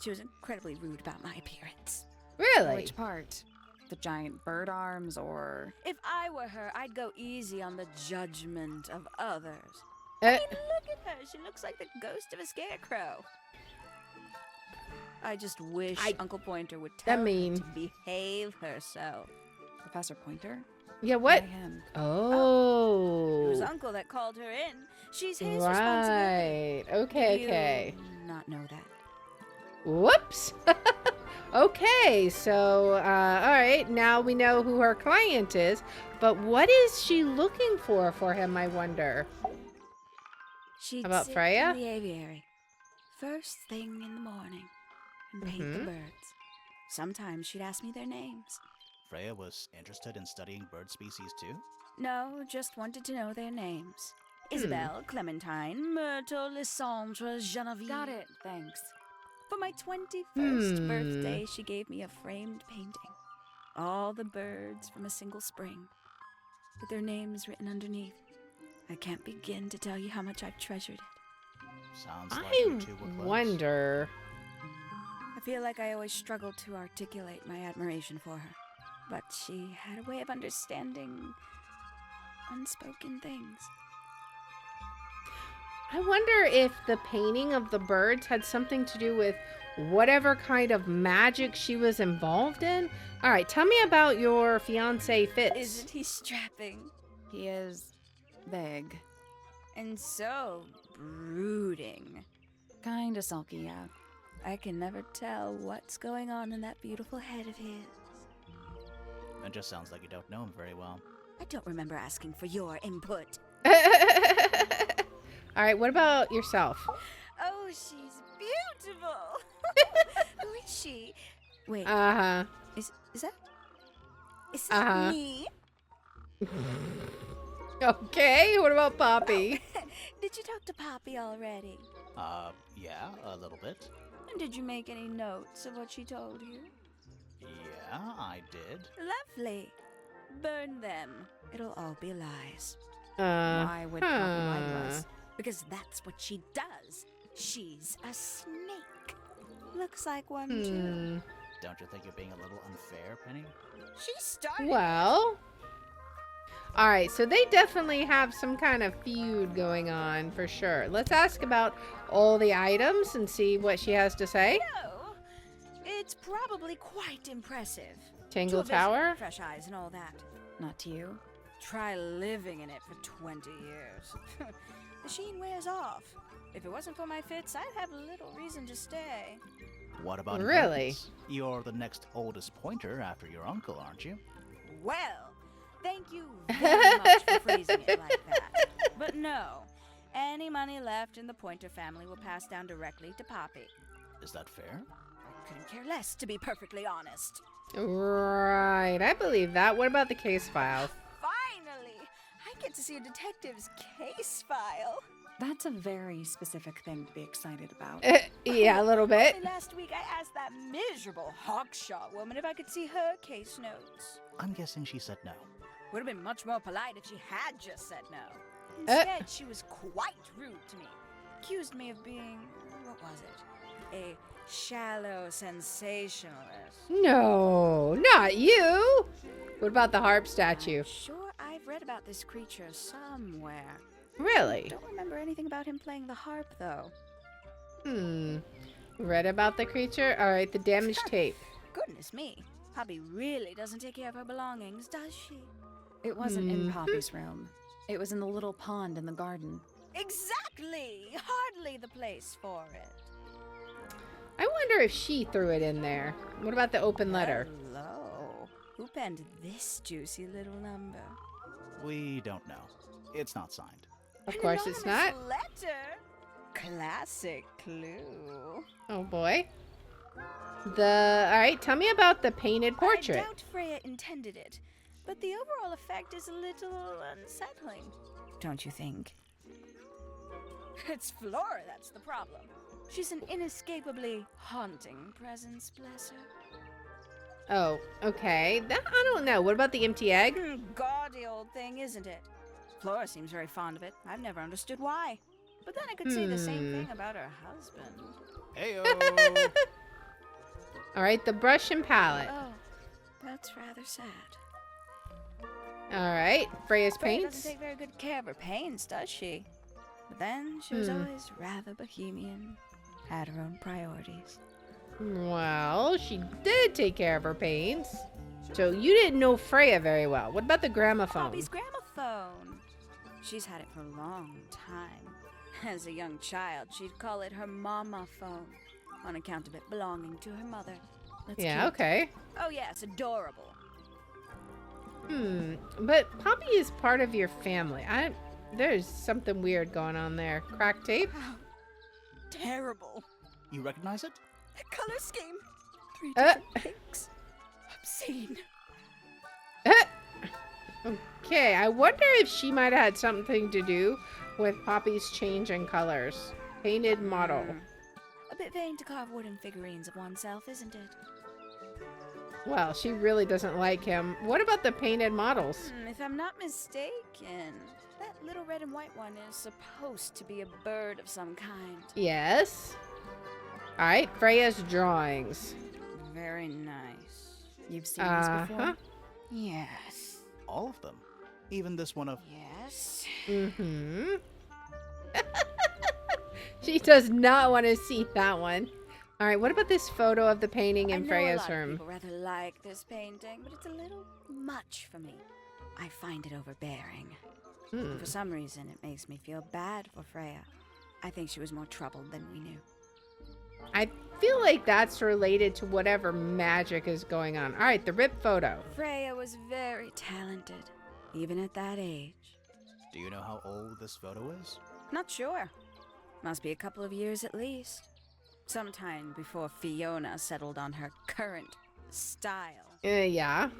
She was incredibly rude about my appearance. Really? Which part? The giant bird arms, or... If I were her, I'd go easy on the judgment of others. I mean, look at her. She looks like the ghost of a scarecrow. I just wish Uncle Pointer would tell her to behave herself. Professor Pointer? Yeah, what? Why him? Oh. It was Uncle that called her in. She's his Right. responsibility. Okay. You not know that. Whoops. Okay, so, all right, now we know who her client is, but what is she looking for him, I wonder? She'd How about sit Freya? in the aviary, first thing in the morning, and paint the birds. Sometimes she'd ask me their names. Freya was interested in studying bird species too? No, just wanted to know their names. Isabelle, Clementine, Myrtle, Lysandre, Genevieve. Got it, thanks. For my 21st birthday, she gave me a framed painting. All the birds from a single spring, with their names written underneath. I can't begin to tell you how much I've treasured it. Sounds like you two were close. Wonder. I feel like I always struggled to articulate my admiration for her, but she had a way of understanding unspoken things. I wonder if the painting of the birds had something to do with whatever kind of magic she was involved in. All right, tell me about your fiancé Fitz. Isn't he strapping? He is big. And so brooding. Kinda sulky, yeah. I can never tell what's going on in that beautiful head of his. It just sounds like you don't know him very well. I don't remember asking for your input. All right, what about yourself? Oh, she's beautiful. Who is she? Wait. Is that me? Okay, what about Poppy? Did you talk to Poppy already? Yeah, a little bit. And did you make any notes of what she told you? Yeah, I did. Lovely. Burn them. It'll all be lies. Why would Poppy lie to us? Because that's what she does. She's a snake. Looks like one, too. Don't you think you're being a little unfair, Penny? She started. Well, all right, so they definitely have some kind of feud going on for sure. Let's ask about all the items and see what she has to say. No, it's probably quite impressive. Tangle To a visitor, Tower? fresh eyes and all that. Not to you. Try living in it for 20 years. The sheen wears off. If it wasn't for my fits, I'd have little reason to stay. What about Really? importance? You're the next oldest pointer after your uncle, aren't you? Well, thank you very much for phrasing it like that. But no, any money left in the Pointer family will pass down directly to Poppy. Is that fair? I couldn't care less, to be perfectly honest. Right, I believe that. What about the case files? Finally, I get to see a detective's case file. That's a very specific thing to be excited about. Yeah, a little bit. Only last week I asked that miserable Hawkshaw woman if I could see her case notes. I'm guessing she said no. Would have been much more polite if she had just said no. Instead, she was quite rude to me. Accused me of being, what was it? A shallow sensationalist. No, not you. What about the harp statue? Sure, I've read about this creature somewhere. Really? Don't remember anything about him playing the harp, though. Read about the creature? Alright, the damaged tape. Goodness me. Poppy really doesn't take care of her belongings, does she? It wasn't in Poppy's room. It was in the little pond in the garden. Exactly! Hardly the place for it. I wonder if she threw it in there. What about the open letter? Hello. Who penned this juicy little number? We don't know. It's not signed. Of course it's not. Letter. Classic clue. Oh boy. Alright, tell me about the painted portrait. I doubt Freya intended it, but the overall effect is a little unsettling. Don't you think? It's Flora that's the problem. She's an inescapably haunting presence, bless her. Oh, okay. I don't know. What about the empty egg? Gaudy old thing, isn't it? Flora seems very fond of it. I've never understood why. But then I could say the same thing about her husband. Heyo! Alright, the brush and palette. Oh, that's rather sad. Alright, Freya's Freya paints. doesn't take very good care of her paints, does she? But then she was always rather bohemian, had her own priorities. Well, she did take care of her paints. So you didn't know Freya very well. What about the gramophone? Poppy's gramophone. She's had it for a long time. As a young child, she'd call it her mama phone, on account of it belonging to her mother. That's Yeah, cute. okay. Oh yes, adorable. But Poppy is part of your family. There's something weird going on there. Crack tape? Terrible. You recognize it? The color scheme. 3 different pinks. Obscene. Okay, I wonder if she might have had something to do with Poppy's change in colors. Painted model. A bit vain to carve wooden figurines of oneself, isn't it? Well, she really doesn't like him. What about the painted models? If I'm not mistaken, that little red and white one is supposed to be a bird of some kind. Yes. Alright, Freya's drawings. Very nice. You've seen this before? Yes. All of them. Even this one of... Yes. She does not want to see that one. Alright, what about this photo of the painting in Freya's I know a lot of room? people rather like this painting, but it's a little much for me. I find it overbearing. For some reason, it makes me feel bad for Freya. I think she was more troubled than we knew. I feel like that's related to whatever magic is going on. Alright, the rip photo. Freya was very talented, even at that age. Do you know how old this photo is? Not sure. Must be a couple of years at least. Sometime before Fiona settled on her current style. Yeah.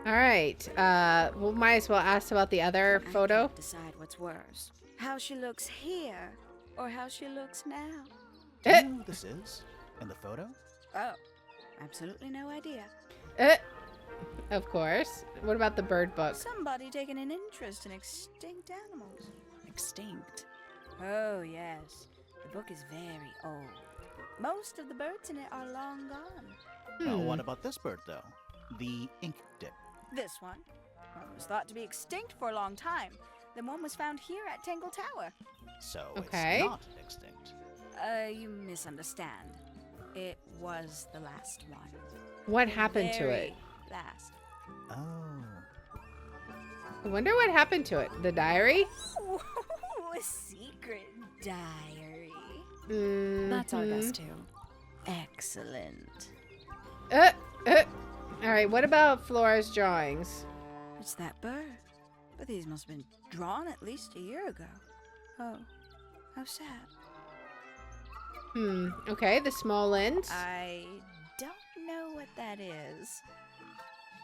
Alright, we might as well ask about the other I photo. can't decide what's worse. How she looks here, or how she looks now. Do you know who this is? In the photo? Oh, absolutely no idea. Of course. What about the bird book? Somebody taking an interest in extinct animals. Extinct. Oh, yes. The book is very old. Most of the birds in it are long gone. Well, what about this bird, though? The ink dip. This one was thought to be extinct for a long time. Then one was found here at Tangle Tower. So Okay. it's not extinct. You misunderstand. It was the last one. What happened to it? Very last. Oh. I wonder what happened to it. The diary? Ooh, a secret diary. That's our best too. Excellent. Alright, what about Flora's drawings? It's that bird. But these must have been drawn at least a year ago. Oh, how sad. Okay, the small lens. I don't know what that is.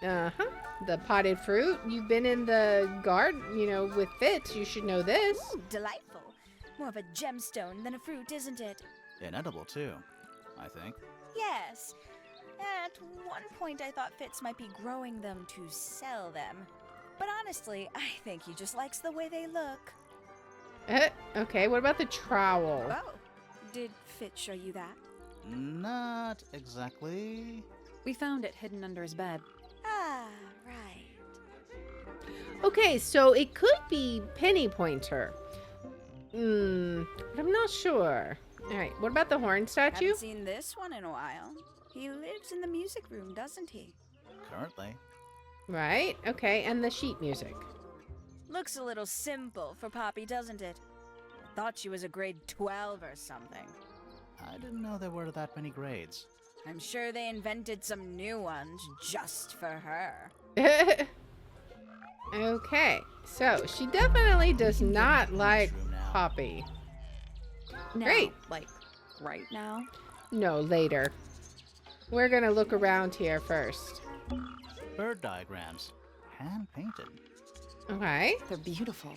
Uh-huh. The potted fruit. You've been in the garden, with Fitz. You should know this. Ooh, delightful. More of a gemstone than a fruit, isn't it? Inedible, too, I think. Yes. At one point, I thought Fitz might be growing them to sell them. But honestly, I think he just likes the way they look. Okay, what about the trowel? Oh, did Fitz show you that? Not exactly. We found it hidden under his bed. Ah, right. Okay, so it could be Penny Pointer. But I'm not sure. All right, what about the horn statue? Haven't seen this one in a while. He lives in the music room, doesn't he? Currently. Right, okay, and the sheet music. Looks a little simple for Poppy, doesn't it? Thought she was a grade 12 or something. I didn't know there were that many grades. I'm sure they invented some new ones just for her. Okay, so she definitely does not like Poppy. Now, Great. Like, right now? No, later. We're gonna look around here first. Bird diagrams. Hand-painted. Okay, They're beautiful.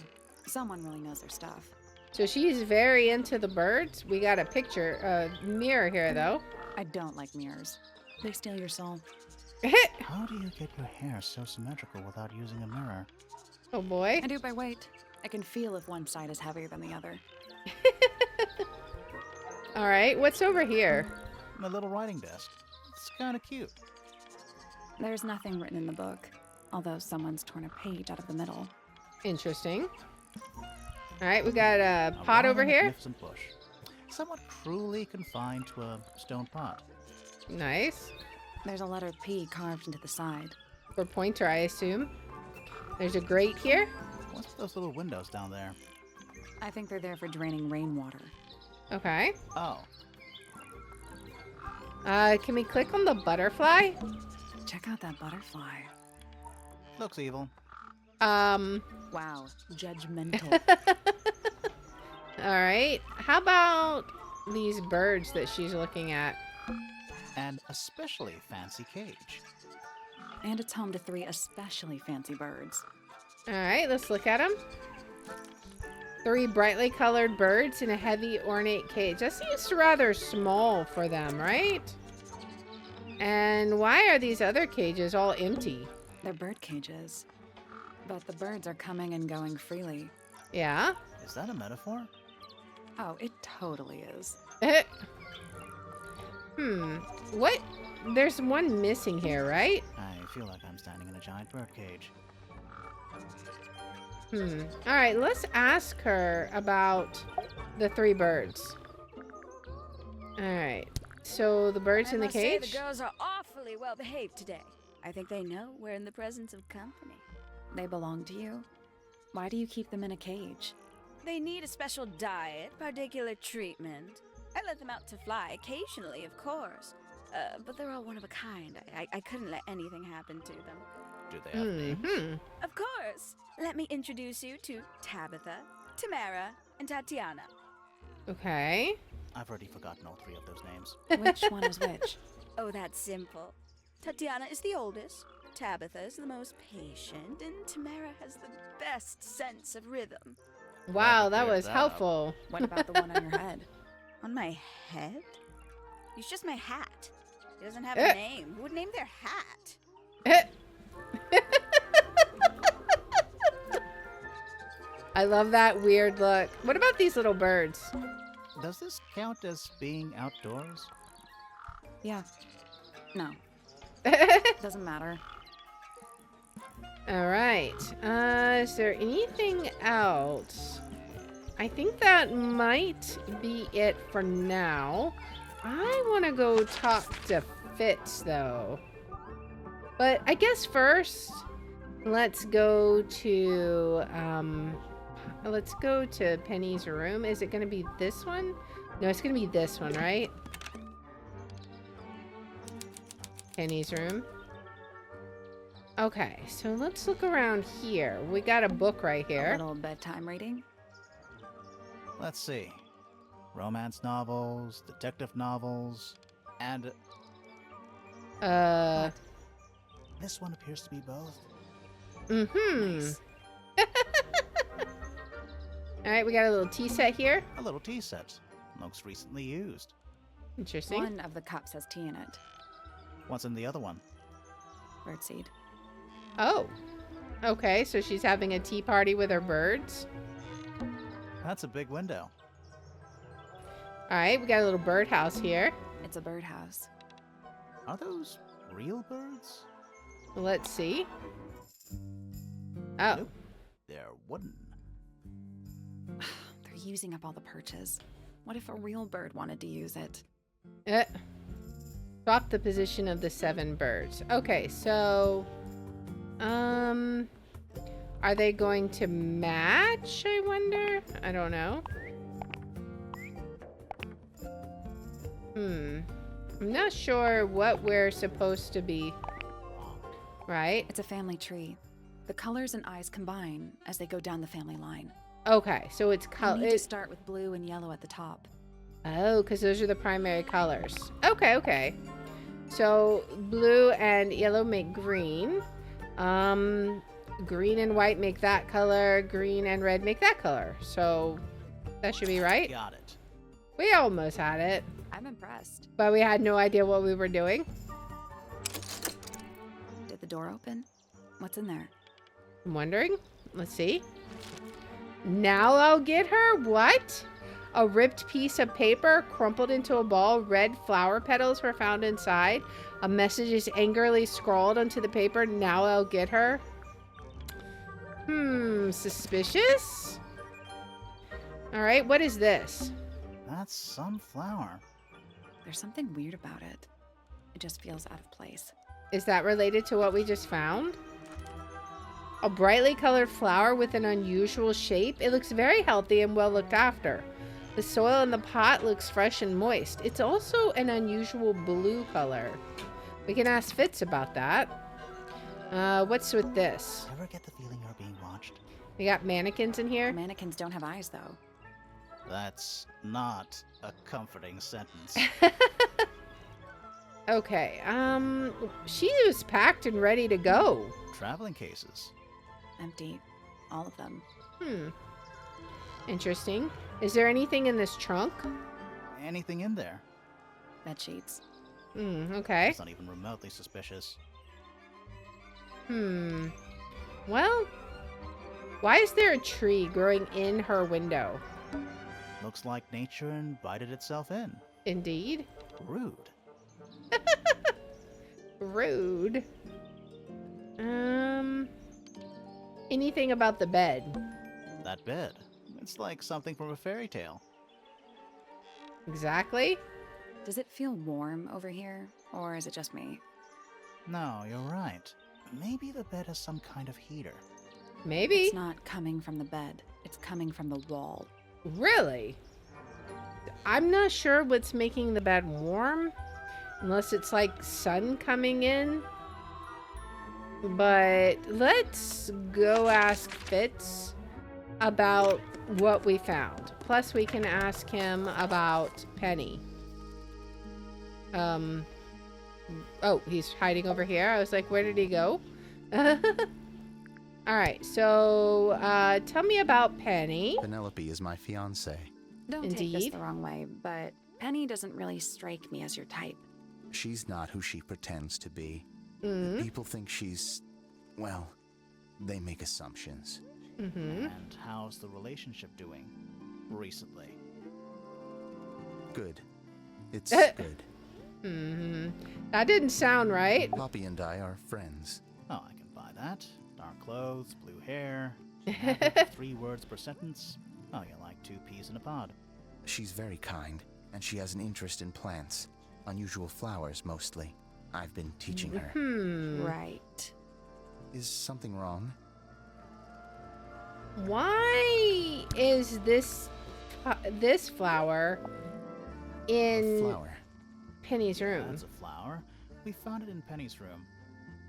Someone really knows their stuff. so she's very into the birds. We got a picture, mirror here though. I don't like mirrors. They steal your soul. How do you get your hair so symmetrical without using a mirror? Oh boy. I do it by weight. I can feel if one side is heavier than the other. All right, what's over here? My little writing desk. It's kind of cute. There's nothing written in the book, although someone's torn a page out of the middle. Interesting. All right, we got a pot over here. Magnificent bush. Somewhat cruelly confined to a stone pot. Nice. There's a letter P carved into the side. For Pointer, I assume. There's a grate here. What's with those little windows down there? I think they're there for draining rainwater. Okay. Oh, Can we click on the butterfly? Check out that butterfly. looks evil. Wow, judgmental. All right. How about these birds that she's looking at? And especially fancy cage. And it's home to 3 especially fancy birds. All right, let's look at them. 3 brightly colored birds in a heavy ornate cage. That seems rather small for them, right? And why are these other cages all empty? They're bird cages. But the birds are coming and going freely. Yeah? Is that a metaphor? Oh, it totally is. What? There's one missing here, right? I feel like I'm standing in a giant bird cage. All right, let's ask her about the 3 birds. All right. So the birds in the Say cage? the girls are awfully well behaved today. I think they know we're in the presence of company. They belong to you. Why do you keep them in a cage? They need a special diet, particular treatment. I let them out to fly occasionally, of course. But they're all one of a kind. I couldn't let anything happen to them. Do they have names? Of course. Let me introduce you to Tabitha, Tamara, and Tatiana. Okay. I've already forgotten all 3 of those names. Which one is which? Oh, that's simple. Tatiana is the oldest, Tabitha is the most patient, and Tamara has the best sense of rhythm. Wow, that clear was that up. helpful. What about the one on your head? On my head? It's just my hat. It doesn't have a name. Who would name their hat? I love that weird look. What about these little birds? Does this count as being outdoors? Yeah. No. Doesn't matter. All right. Is there anything else? I think that might be it for now. I want to go talk to Fitz, though. But I guess first, let's go to Penny's room. Is it going to be this one? No, it's going to be this one, right? Penny's room. Okay, so let's look around here. We got a book right A here. little bedtime reading. Let's see. Romance novels, detective novels, and this one appears to be both. Nice. All right, we got a little tea set here. A little tea set. Looks recently used. Interesting. One of the cups has tea in it. What's in the other one? Birdseed. Oh. Okay, so she's having a tea party with her birds. That's a big window. All right, we got a little birdhouse here. It's a birdhouse. Are those real birds? Let's see. Oh. Nope, they're wooden. They're using up all the perches. What if a real bird wanted to use it? Swap the position of the 7 birds. Okay, so... Are they going to match, I wonder? I don't know. I'm not sure what we're supposed to be. Right? It's a family tree. The colors and eyes combine as they go down the family line. Okay, so it's You color. need to start with blue and yellow at the top. Oh, because those are the primary colors. Okay, okay. So blue and yellow make green. Green and white make that color. Green and red make that color. So that should be right. Got it. We almost had it, I'm impressed. but we had no idea what we were doing. Did the door open? What's in there? I'm wondering. Let's see. Now I'll get her. What? A ripped piece of paper crumpled into a ball. Red flower petals were found inside. A message is angrily scrawled onto the paper. Now I'll get her. Suspicious? All right, what is this? That's some flower. There's something weird about it. It just feels out of place. Is that related to what we just found? A brightly colored flower with an unusual shape. It looks very healthy and well looked after. The soil in the pot looks fresh and moist. It's also an unusual blue color. We can ask Fitz about that. What's with this? Ever get the feeling you're being watched? We got mannequins in here. Mannequins don't have eyes, though. That's not a comforting sentence. Okay, she was packed and ready to go. Traveling cases. Empty. All of them. Interesting. Is there anything in this trunk? Anything in there? Bed sheets. Okay. It's not even remotely suspicious. Well, why is there a tree growing in her window? Looks like nature invited itself in. Indeed. Rude. Rude. Anything about the bed? That bed. It's like something from a fairy tale. Exactly. Does it feel warm over here, or is it just me? No, you're right. Maybe the bed has some kind of heater. Maybe. It's not coming from the bed. It's coming from the wall. Really? I'm not sure what's making the bed warm. Unless it's like sun coming in. But let's go ask Fitz about what we found. Plus we can ask him about Penny. Oh, he's hiding over here. I was like, where did he go? Alright, so tell me about Penny. Penelope is my fiancée. Don't take this Indeed. the wrong way, but Penny doesn't really strike me as your type. She's not who she pretends to be. People think she's, well, they make assumptions. And how's the relationship doing recently? Good. It's good. That didn't sound right. Poppy and I are friends. Oh, I can buy that. Dark clothes, blue hair. Average of 3 words per sentence. Oh, you're like 2 peas in a pod. She's very kind, and she has an interest in plants. Unusual flowers, mostly. I've been teaching her. Right. Is something wrong? Why is this flower in Flower. Penny's room? That's a flower. We found it in Penny's room.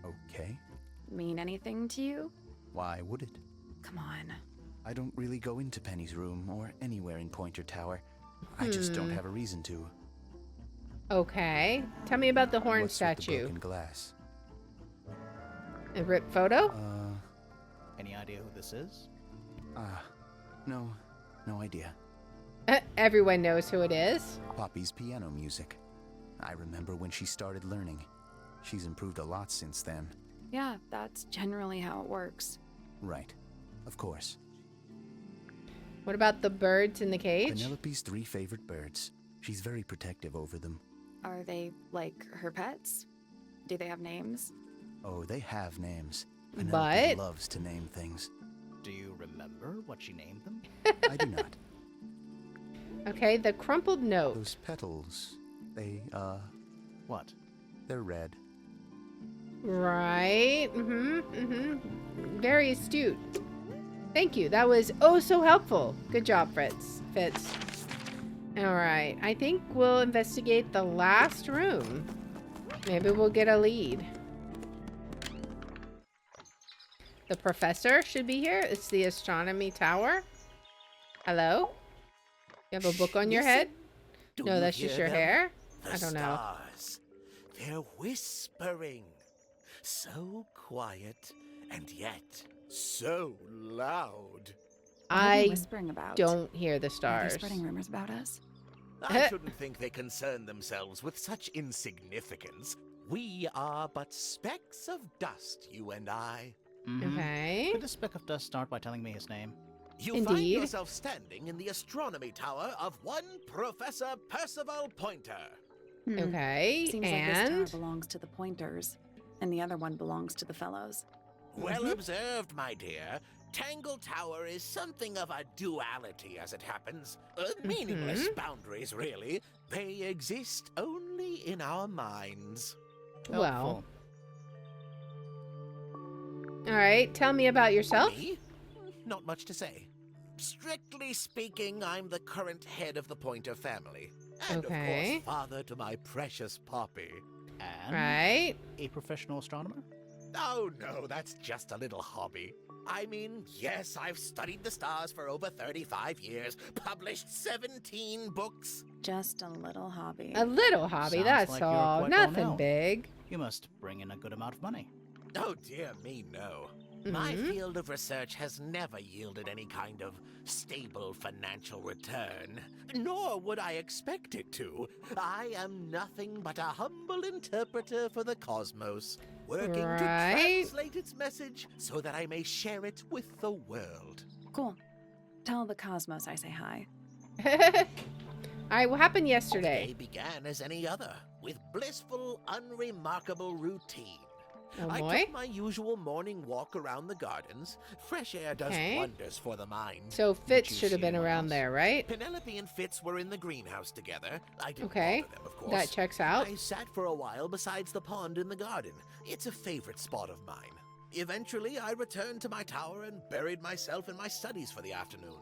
Okay. Mean anything to you? Why would it? Come on. I don't really go into Penny's room or anywhere in Pointer Tower. I just don't have a reason to. Okay. Tell me about the horn What's with the statue. broken glass? A ripped photo? Any idea who this is? No idea. Everyone knows who it is. Poppy's piano music. I remember when she started learning. She's improved a lot since then. Yeah, that's generally how it works. Right. Of course. What about the birds in the cage? Penelope's 3 favorite birds. She's very protective over them. Are they like her pets? Do they have names? Oh, they have names. Penelope loves to name things. Do you remember what she named them? I do not. Okay, the crumpled note. Those petals, they, What? they're red. Right. Very astute. Thank you. That was oh so helpful. Good job, Fitz. All right. I think we'll investigate the last room. Maybe we'll get a lead. The professor should be here. It's the astronomy tower. Hello? You have a book on your head? No, that's just your hair? I don't know. Stars. They're whispering. So quiet and yet so loud. What are they I whispering about? don't hear the Are stars. they spreading rumors about us? I shouldn't think they concern themselves with such insignificance. We are but specks of dust, you and I. Okay. Could the speck of dust start by telling me his name? You find Indeed. yourself standing in the astronomy tower of one Professor Percival Pointer. Okay. Seems like And this tower belongs to the Pointers, and the other one belongs to the Fellows. Well observed, my dear. Tangle Tower is something of a duality, as it happens. Meaningless boundaries, really. They exist only in our minds. well. Helpful. All right. Tell me about yourself. Me? Not much to say. Strictly speaking, I'm the current head of the Pointer family. And Okay. of course, father to my precious Poppy. And Right. a professional astronomer? Oh no, that's just a little hobby. I mean, yes, I've studied the stars for over 35 years, published 17 books. Just a little hobby. A little hobby. Sounds That's like you're all. quite well Nothing known. big. You must bring in a good amount of money. Oh dear me, no. My field of research has never yielded any kind of stable financial return, nor would I expect it to. I am nothing but a humble interpreter for the cosmos, working to Right. translate its message so that I may share it with the world. Cool. Tell the Cosmos I say hi. All right. What happened Day yesterday? began as any other, with blissful, unremarkable routine. Oh I boy. took my usual morning walk around the gardens. Fresh air does Okay. wonders for the mind. So Did Fitz you should have see been anyone around else? there, right? Penelope and Fitz were in the greenhouse together. I didn't Okay. bother them, of course. That checks out. I sat for a while besides the pond in the garden. It's a favorite spot of mine. Eventually, I returned to my tower and buried myself in my studies for the afternoon.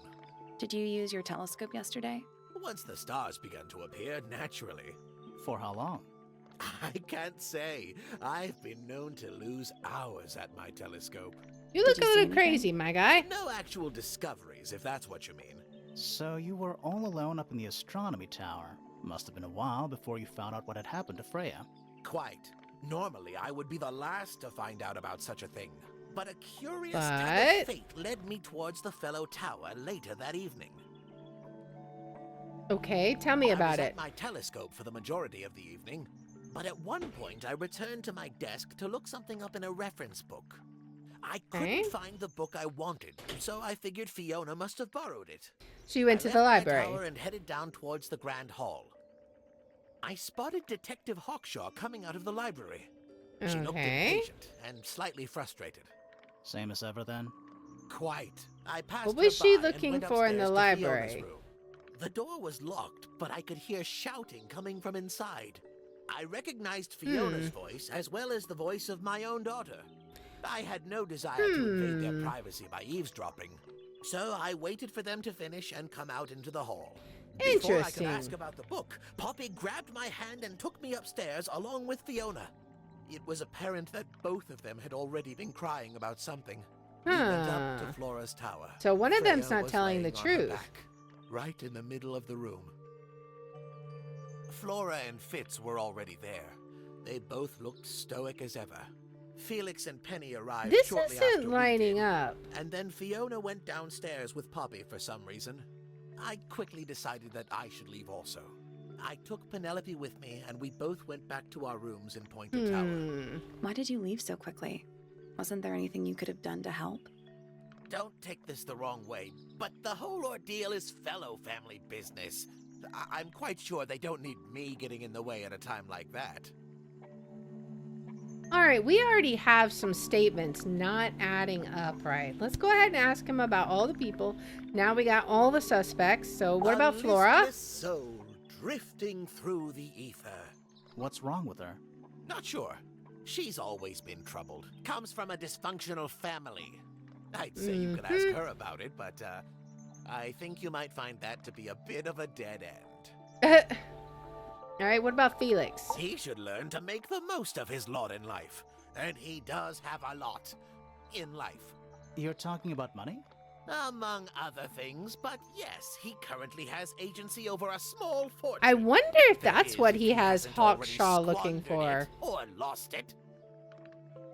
Did you use your telescope yesterday? Once the stars began to appear, naturally. For how long? I can't say. I've been known to lose hours at my telescope. You look Did a you see little anything? crazy, my guy. No actual discoveries, if that's what you mean. So you were all alone up in the astronomy tower. Must have been a while before you found out what had happened to Freya. Quite. Normally, I would be the last to find out about such a thing. But a curious turn But- of fate led me towards the fellow tower later that evening. Okay. Tell me I about was it. at my telescope for the majority of the evening, but at one point I returned to my desk to look something up in a reference book. I couldn't Okay. find the book I wanted, so I figured Fiona must have borrowed it. So you went I to left the my library. tower and headed down towards the Grand Hall. I spotted Detective Hawkshaw coming out of the library. She looked Okay. impatient and slightly frustrated. Same as ever then? Quite. I passed What her was she by and looking went for in the upstairs to Fiona's library? room. The door was locked, but I could hear shouting coming from inside. I recognized Fiona's voice as well as the voice of my own daughter. I had no desire to invade their privacy by eavesdropping, so I waited for them to finish and come out into the hall. Before I could Interesting. ask about the book, Poppy grabbed my hand and took me upstairs along with Fiona. It was apparent that both of them had already been crying about something. We went up Huh. to Flora's tower. So one of them's Freya not was telling the laying on her truth. back, right in the middle of the room. Flora and Fitz were already there. They both looked stoic as ever. Felix and Penny arrived This shortly after isn't we lining did, up. and then Fiona went downstairs with Poppy for some reason. I quickly decided that I should leave also. I took Penelope with me, and we both went back to our rooms in Pointer Tower. Why did you leave so quickly? Wasn't there anything you could have done to help? Don't take this the wrong way, but the whole ordeal is fellow family business. I'm quite sure they don't need me getting in the way at a time like that. All Alright, we already have some statements not adding up right. Let's go ahead and ask him about all the people. Now we got all the suspects, so what about Flora? A listless soul drifting through the ether. What's wrong with her? Not sure. She's always been troubled. Comes from a dysfunctional family. I'd say you could ask her about it, but I think you might find that to be a bit of a dead end. Alright, what about Felix? He should learn to make the most of his lot in life. And he does have a lot in life. You're talking about money? Among other things, but yes, he currently has agency over a small fortune. I wonder if that's what he has hasn't already Hawkshaw looking for. it or lost it.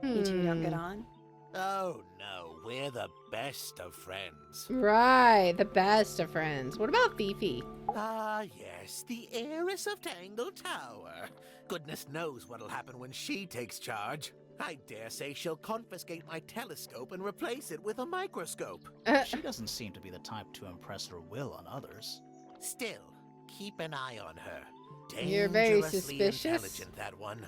You two don't get on? Oh no, we're the best of friends. Right, the best of friends. What about Fifi? Ah, yes, the heiress of Tangle Tower. Goodness knows what'll happen when she takes charge. I dare say she'll confiscate my telescope and replace it with a microscope. She doesn't seem to be the type to impress her will on others. Still, keep an eye on her. You're very Dangerously suspicious. intelligent, that one.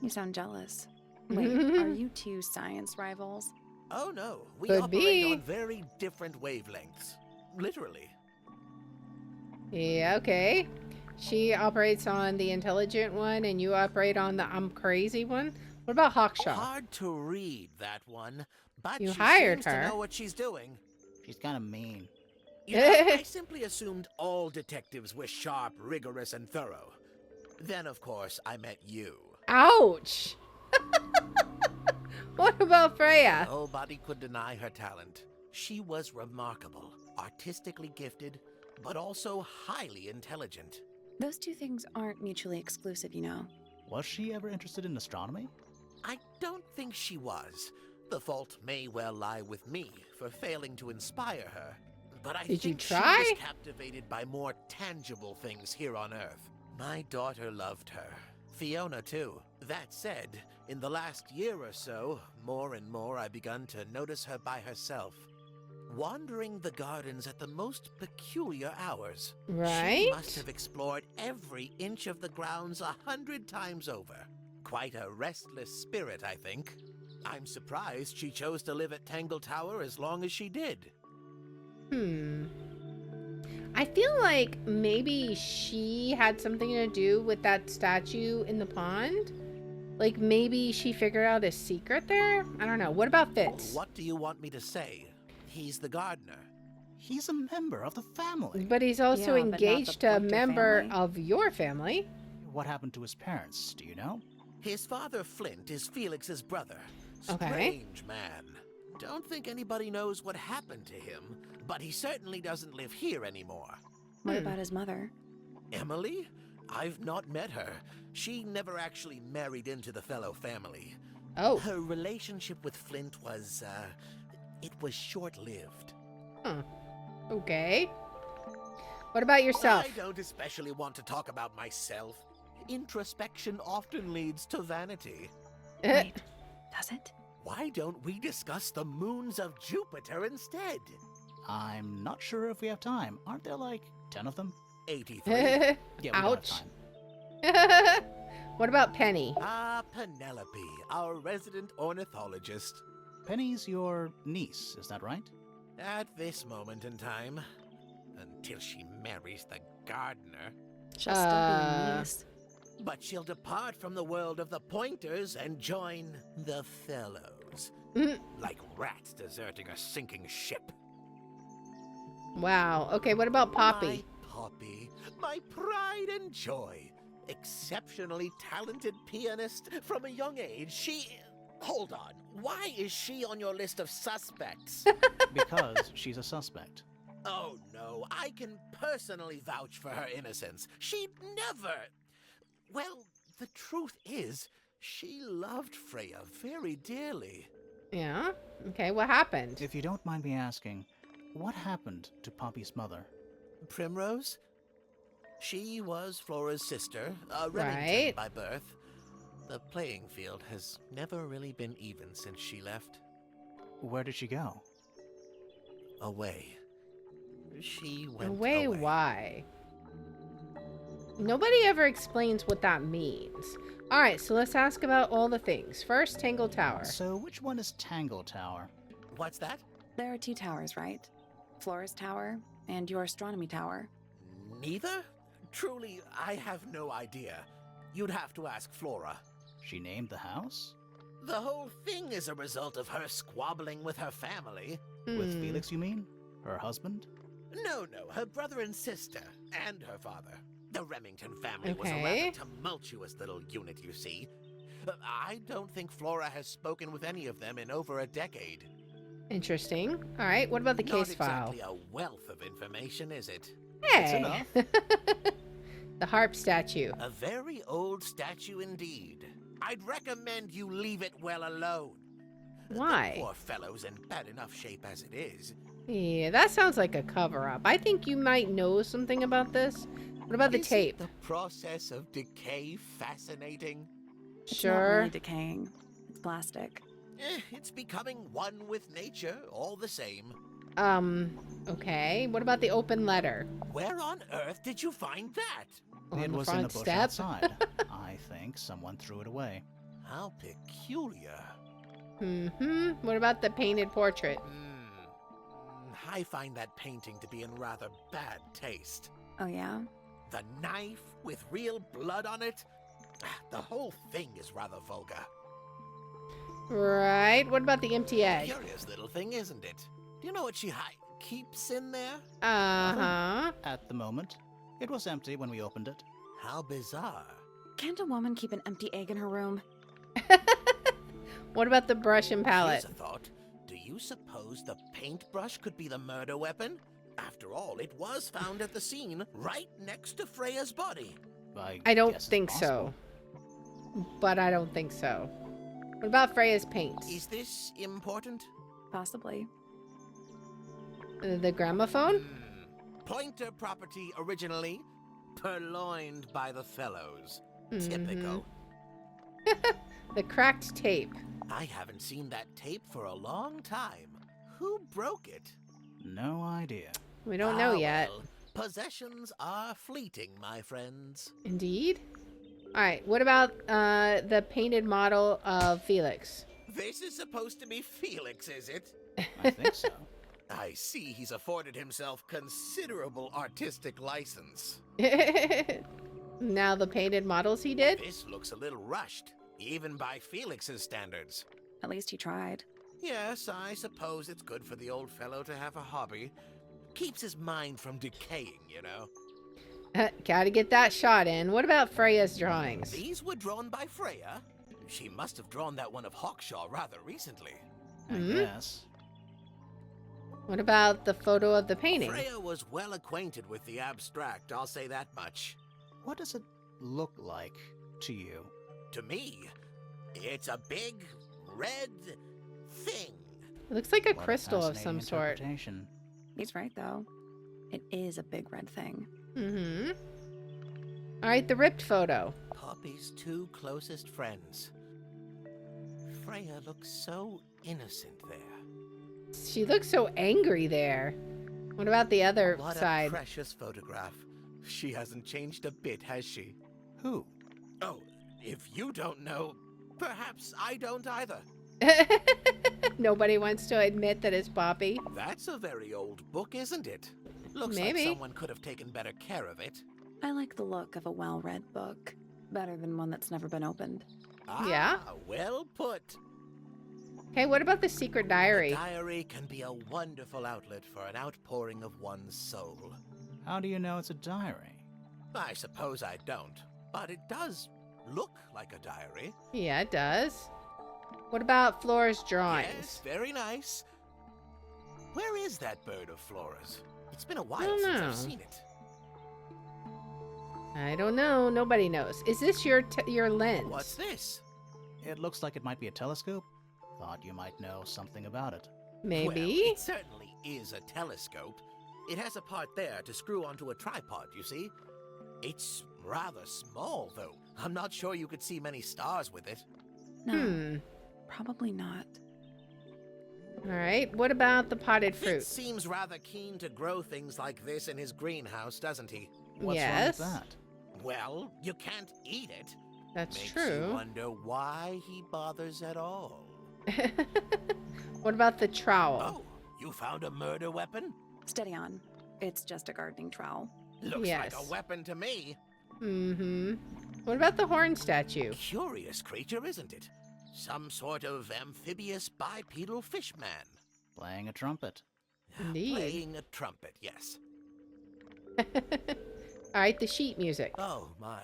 You sound jealous. Wait, are you two science rivals? Oh no, we Could operate be. on very different wavelengths. Literally. Yeah, okay. She operates on the intelligent one, and you operate on the I'm crazy one. What about Hawkshaw? Hard to read, that one, but You she hired seems her. to know what she's doing. She's kind of mean. You know, I simply assumed all detectives were sharp, rigorous, and thorough. Then, of course, I met you. Ouch! What about Freya? Nobody could deny her talent. She was remarkable, artistically gifted, but also highly intelligent. Those two things aren't mutually exclusive, you know. Was she ever interested in astronomy? I don't think she was. The fault may well lie with me for failing to inspire her. But I Did you think she try? was captivated by more tangible things here on Earth. My daughter loved her. Fiona, too. That said, in the last year or so, more and more I begun to notice her by herself. Wandering the gardens at the most peculiar hours. Right? She must have explored every inch of the grounds 100 times over. Quite a restless spirit, I think. I'm surprised she chose to live at Tangle Tower as long as she did. I feel like maybe she had something to do with that statue in the pond. Like maybe she figured out a secret there? I don't know. What about Fitz? What do you want me to say? He's the gardener. He's a member of the family. But he's also Yeah, but not the engaged to a Pointer member family. of your family. What happened to his parents, do you know? His father, Flint, is Felix's brother. Okay. Strange man. Don't think anybody knows what happened to him, but he certainly doesn't live here anymore. What about his mother? Emily? I've not met her. She never actually married into the fellow family. Oh. Her relationship with Flint was, it was short-lived. Huh. Okay. What about yourself? I don't especially want to talk about myself. Introspection often leads to vanity. Wait, does it? Why don't we discuss the moons of Jupiter instead? I'm not sure if we have time. Aren't there like 10 of them? 83. Yeah, we don't have Ouch. time. What about Penny? Ah, Penelope, our resident ornithologist. Penny's your niece, is that right? At this moment in time, until she marries the gardener. She'll still be a niece. But she'll depart from the world of the Pointers and join the Fellows. Like rats deserting a sinking ship. Wow. Okay, what about Poppy? My Poppy, my pride and joy. Exceptionally talented pianist from a young age. She... Hold on. Why is she on your list of suspects? Because she's a suspect. Oh, no. I can personally vouch for her innocence. She'd never... Well, the truth is, she loved Freya very dearly. Yeah? Okay, what happened? If you don't mind me asking, what happened to Poppy's mother? Primrose? She was Flora's sister, a Remington Right. by birth. The playing field has never really been even since she left. Where did she go? Away. She went Away, away. why? Nobody ever explains what that means. All right, so let's ask about all the things. First, Tangle Tower. So which one is Tangle Tower? What's that? There are 2 towers, right? Flora's tower and your astronomy tower. Neither? Truly, I have no idea. You'd have to ask Flora. She named the house? The whole thing is a result of her squabbling with her family. With Felix, you mean? Her husband? No, her brother and sister, and her father. The Remington family was a rather tumultuous little unit, you see. I don't think Flora has spoken with any of them in over a decade. Interesting. All right, what about the case file? Not exactly a wealth of information, is it? Hey! enough. The harp statue. A very old statue indeed. I'd recommend you leave it well alone. Why? The poor fellow's in bad enough shape as it is. Yeah, that sounds like a cover-up. I think you might know something about this. What about the tape? The process of decay fascinating. It's not really decaying. It's plastic. It's becoming one with nature, all the same. Okay. What about the open letter? Where on earth did you find that? It was in a bush outside. I think someone threw it away. How peculiar. What about the painted portrait? I find that painting to be in rather bad taste. Oh, yeah? The knife with real blood on it? The whole thing is rather vulgar. Right. What about the empty egg? Curious little thing, isn't it? Do you know what she keeps in there? Uh-huh. At the moment. It was empty when we opened it. How bizarre. Can't a woman keep an empty egg in her room? What about the brush and palette? Here's a thought. Do you suppose the paintbrush could be the murder weapon? After all, it was found at the scene, right next to Freya's body. I don't think so. But I don't think so. What about Freya's paints? Is this important? Possibly. The gramophone? Pointer property originally, purloined by the fellows. Typical. The cracked tape. I haven't seen that tape for a long time. Who broke it? No idea. We don't know yet. Well, possessions are fleeting, my friends. Indeed. All right, what about the painted model of Felix? This is supposed to be Felix, is it? I think so. I see he's afforded himself considerable artistic license. Now the painted models he did? This looks a little rushed, even by Felix's standards. At least he tried. Yes, I suppose it's good for the old fellow to have a hobby. Keeps his mind from decaying, you know. Gotta get that shot in. What about Freya's drawings? These were drawn by Freya. She must have drawn that one of Hawkshaw rather recently. I guess. What about the photo of the painting? Freya was well acquainted with the abstract, I'll say that much. What does it look like to you? To me, it's a big, red thing. It looks like a What crystal of fascinating some sort. interpretation. He's right, though. It is a big red thing. All right, the ripped photo. Poppy's 2 closest friends. Freya looks so innocent there. She looks so angry there. What about the other What side? a precious photograph. She hasn't changed a bit, has she? Who? Oh, if you don't know, perhaps I don't either. Nobody wants to admit that it's Poppy. That's a very old book, isn't it? Looks Maybe. like someone could have taken better care of it. I like the look of a well-read book. Better than one that's never been opened. Yeah? Well put. Okay, what about the secret diary? A diary can be a wonderful outlet for an outpouring of one's soul. How do you know it's a diary? I suppose I don't, but it does look like a diary. Yeah, it does. What about Flora's drawings? Yes, very nice. Where is that bird of Flora's? It's been a while don't since know. I've seen it. I don't know. Nobody knows. Is this your lens? What's this? It looks like it might be a telescope. Thought you might know something about it. Maybe. Well, it certainly is a telescope. It has a part there to screw onto a tripod, you see. It's rather small, though. I'm not sure you could see many stars with it. No, probably not. All right. What about the potted fruit? Fitz seems rather keen to grow things like this in his greenhouse, doesn't he? What's Yes. wrong with Well, you can't eat it. That's Makes true. you wonder why he bothers at all. What about the trowel? Oh, you found a murder weapon? Steady on. It's just a gardening trowel. Looks like Yes. a weapon to me. Mm-hmm. What about the horn statue? Curious creature, isn't it? Some sort of amphibious bipedal fishman. Playing a trumpet. Indeed. Playing a trumpet, yes. All right, the sheet music. Oh, my.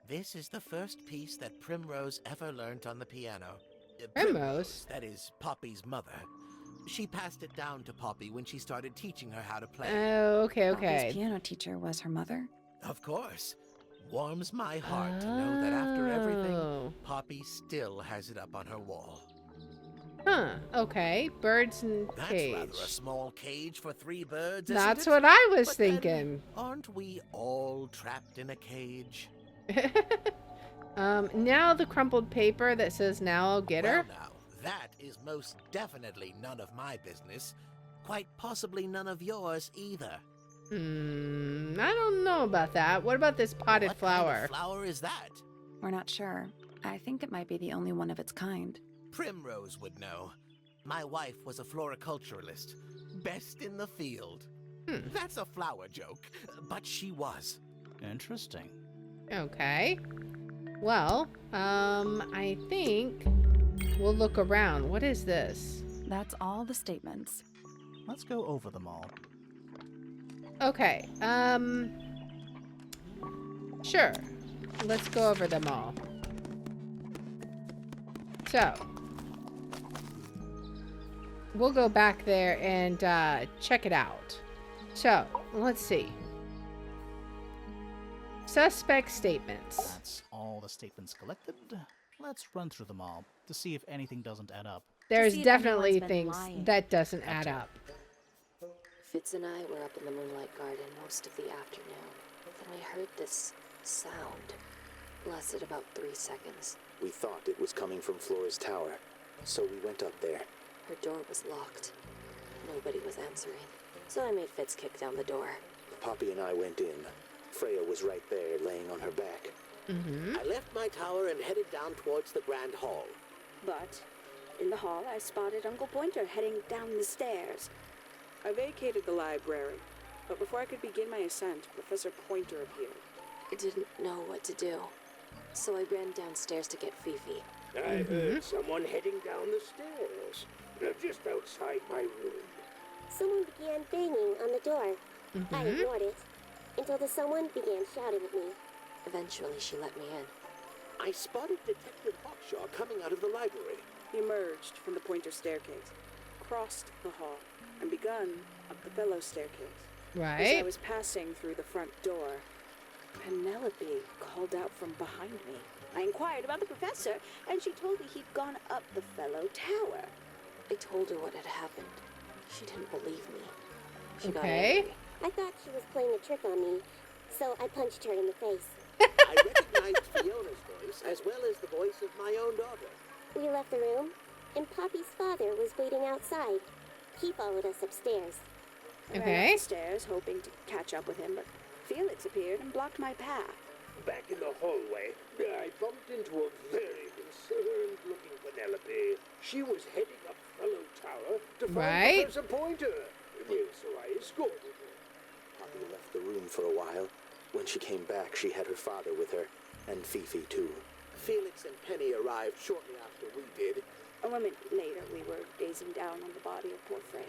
This is the first piece that Primrose ever learnt on the piano. Primrose? That is Poppy's mother. She passed it down to Poppy when she started teaching her how to play. Oh, okay, Poppy's okay. piano teacher was her mother. Of course. Warms my heart to know that after everything, Oh. Poppy still has it up on her wall. Huh, okay. Birds in That's cage. rather a small cage for 3 birds, isn't That's it? what I was But then, thinking. aren't we all trapped in a cage? Now the crumpled paper that says "Now I'll get her." Well, now, that is most definitely none of my business. Quite possibly none of yours either. I don't know about that. What about this potted What flower? kind of flower is that? We're not sure. I think it might be the only one of its kind. Primrose would know. My wife was a floriculturalist. Best in the field. That's a flower joke, but she was. Interesting. Okay. Well, I think we'll look around. What is this? That's all the statements. Let's go over them all. Okay. Sure. Let's go over them all. So, we'll go back there and check it out. So, let's see. Suspect statements. That's all the statements collected. Let's run through them all to see if anything doesn't add up. There's see if definitely anyone's been things lying. that doesn't add up. Fitz and I were up in the Moonlight Garden most of the afternoon. Then I heard this sound. Lasted about 3 seconds. We thought it was coming from Flora's tower, so we went up there. Her door was locked. Nobody was answering. So I made Fitz kick down the door. Poppy and I went in. Freya was right there, laying on her back. I left my tower and headed down towards the Grand Hall. But in the hall, I spotted Uncle Pointer heading down the stairs. I vacated the library, but before I could begin my ascent, Professor Pointer appeared. I didn't know what to do. So I ran downstairs to get Fifi. I heard someone heading down the stairs. They're just outside my room. Someone began banging on the door. I ignored it until the someone began shouting at me. Eventually, she let me in. I spotted Detective Hawkshaw coming out of the library. He emerged from the Pointer staircase, crossed the hall, and begun up the fellow staircase. As I Right? was passing through the front door, Penelope called out from behind me. I inquired about the professor, and she told me he'd gone up the fellow tower. I told her what had happened. She didn't believe me. She got Okay. angry. I thought she was playing a trick on me, so I punched her in the face. I recognized Fiona's voice as well as the voice of my own daughter. We left the room, and Poppy's father was waiting outside. He followed us upstairs. I ran Okay. up the stairs, hoping to catch up with him, but Felix appeared and blocked my path. Back in the hallway, I bumped into a very concerned-looking Penelope. She was heading up Fellow Tower to find Right. Professor Pointer. So I escorted her. Poppy left the room for a while. When she came back, she had her father with her, and Fifi too. Felix and Penny arrived shortly after we did. A moment later, we were gazing down on the body of poor Freya.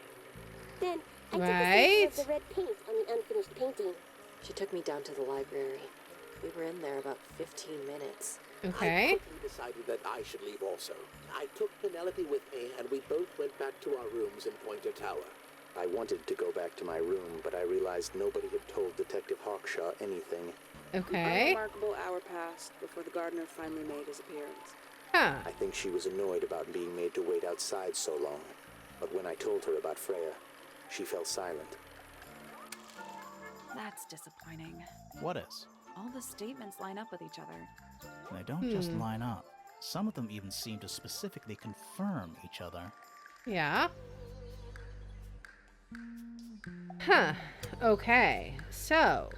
Then I Right. took a sample of the red paint on the unfinished painting. She took me down to the library. We were in there about 15 minutes. I Okay. quickly decided that I should leave also. I took Penelope with me, and we both went back to our rooms in Pointer Tower. I wanted to go back to my room, but I realized nobody had told Detective Hawkshaw anything. A Okay. remarkable hour passed before the gardener finally made his appearance. Huh. I think she was annoyed about being made to wait outside so long. But when I told her about Freya, she fell silent. That's disappointing. What is? All the statements line up with each other. They don't just line up. Some of them even seem to specifically confirm each other. Yeah. Huh. Okay. So,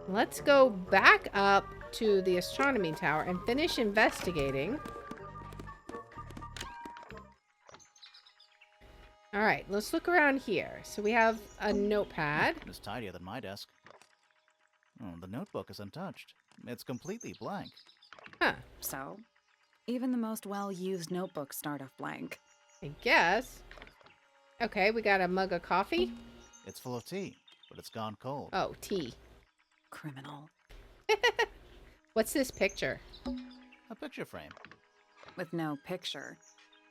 Let's go back up to the astronomy tower and finish investigating. All right, let's look around here. So we have a notepad. It's tidier than my desk. Oh, the notebook is untouched. It's completely blank. Huh. So, even the most well-used notebooks start off blank. I guess. Okay, we got a mug of coffee. It's full of tea, but it's gone cold. Oh, tea. Criminal. What's this picture? A picture frame. With no picture.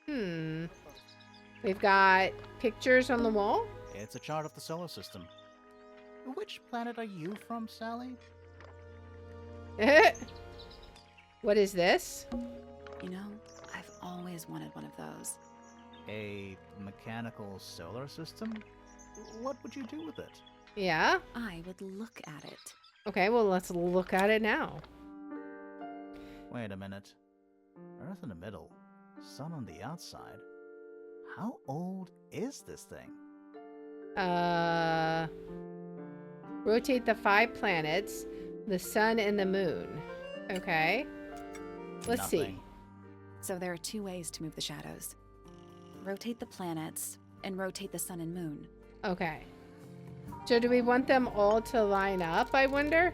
We've got pictures on the wall. It's a chart of the solar system. Which planet are you from, Sally? What is this? You know, I've always wanted one of those. A mechanical solar system? What would you do with it? Yeah? I would look at it. Okay, well, let's look at it now. Wait a minute. Earth in the middle, sun on the outside. How old is this thing? Rotate the 5 planets, the sun and the moon. Okay. Let's see. So there are 2 ways to move the shadows. Rotate the planets and rotate the sun and moon. Okay. So do we want them all to line up, I wonder?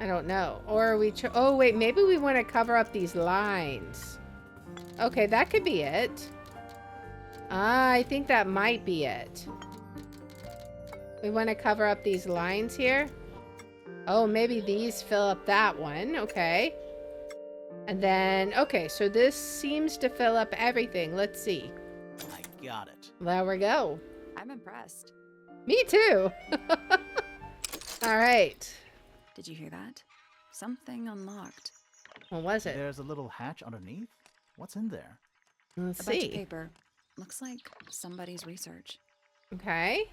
I don't know. Or are we... oh, wait. Maybe we want to cover up these lines. Okay, that could be it. I think that might be it. We want to cover up these lines here. Oh, maybe these fill up that one. Okay. And then... okay, so this seems to fill up everything. Let's see. I got it. There we go. I'm impressed. Me too. All right. Did you hear that? Something unlocked. What was it? There's a little hatch underneath. What's in there? Let's A see. bunch of paper. Looks like somebody's research. Okay.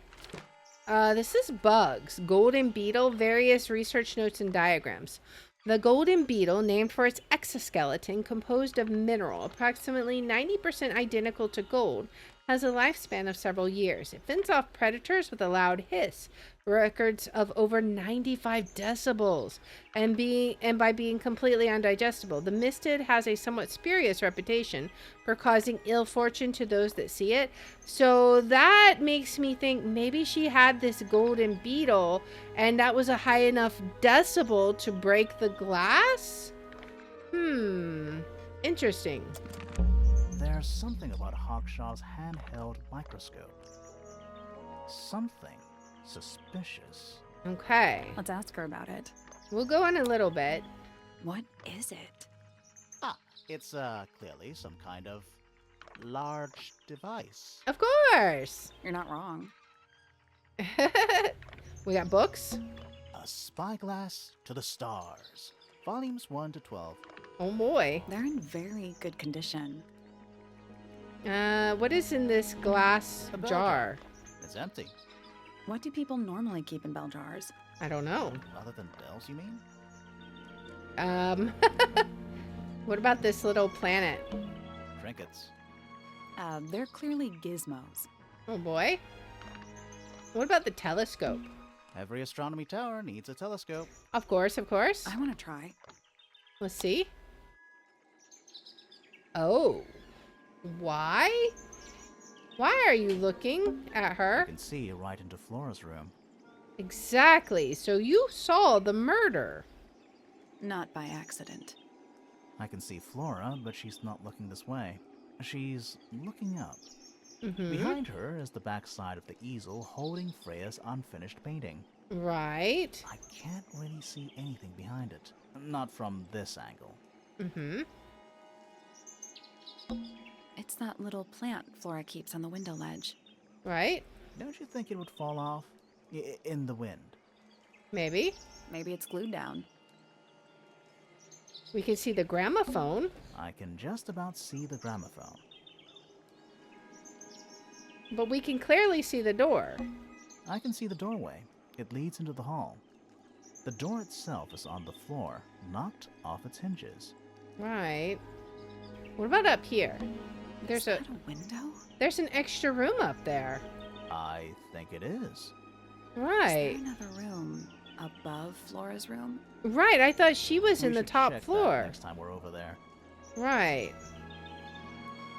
This is bugs. Golden beetle, various research notes and diagrams. The golden beetle, named for its exoskeleton composed of mineral, approximately 90% identical to gold, has a lifespan of several years. It fends off predators with a loud hiss, records of over 95 decibels, and by being completely undigestible. The mistid has a somewhat spurious reputation for causing ill fortune to those that see it. So that makes me think maybe she had this golden beetle and that was a high enough decibel to break the glass? Interesting. There's something about Hawkshaw's handheld microscope. Something suspicious. Okay. Let's ask her about it. We'll go in a little bit. What is it? It's clearly some kind of large device. Of course. You're not wrong. We got books. A Spyglass to the Stars, volumes 1 to 12. Oh boy. They're in very good condition. What is in this glass A bell jar? It's empty. What do people normally keep in bell jars? I don't know. Other than bells, you mean? What about this little planet? Trinkets. They're clearly gizmos. Oh boy. What about the telescope? Every astronomy tower needs a telescope. Of course, of course. I want to try. Let's see. Oh. Why? Why are you looking at You her? can see right into Flora's room. Exactly. So you saw the murder. Not by accident. I can see Flora, but she's not looking this way. She's looking up. Behind her is the backside of the easel holding Freya's unfinished painting. Right. I can't really see anything behind it. Not from this angle. It's that little plant Flora keeps on the window ledge. Right? Don't you think it would fall off? In the wind. Maybe. Maybe it's glued down. We can see the gramophone. I can just about see the gramophone. But we can clearly see the door. I can see the doorway. It leads into the hall. The door itself is on the floor, knocked off its hinges. Right. What about up here? There's Is that a window? There's an extra room up there. I think it is. Right. Is there another room above Flora's room? Right, I thought she was We in the should top check that floor. next time we're over there. Right.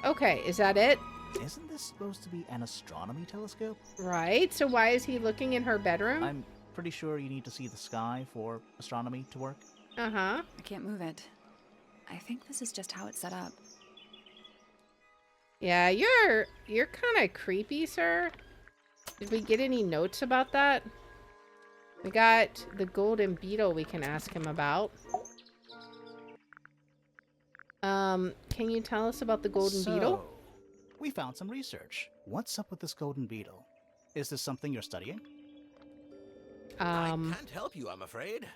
Okay, is that it? Isn't this supposed to be an astronomy telescope? Right, so why is he looking in her bedroom? I'm pretty sure you need to see the sky for astronomy to work. Uh-huh. I can't move it. I think this is just how it's set up. Yeah, you're kind of creepy, sir. Did we get any notes about that? We got the golden beetle we can ask him about. Can you tell us about the golden beetle? We found some research. What's up with this golden beetle? Is this something you're studying? I can't help you, I'm afraid.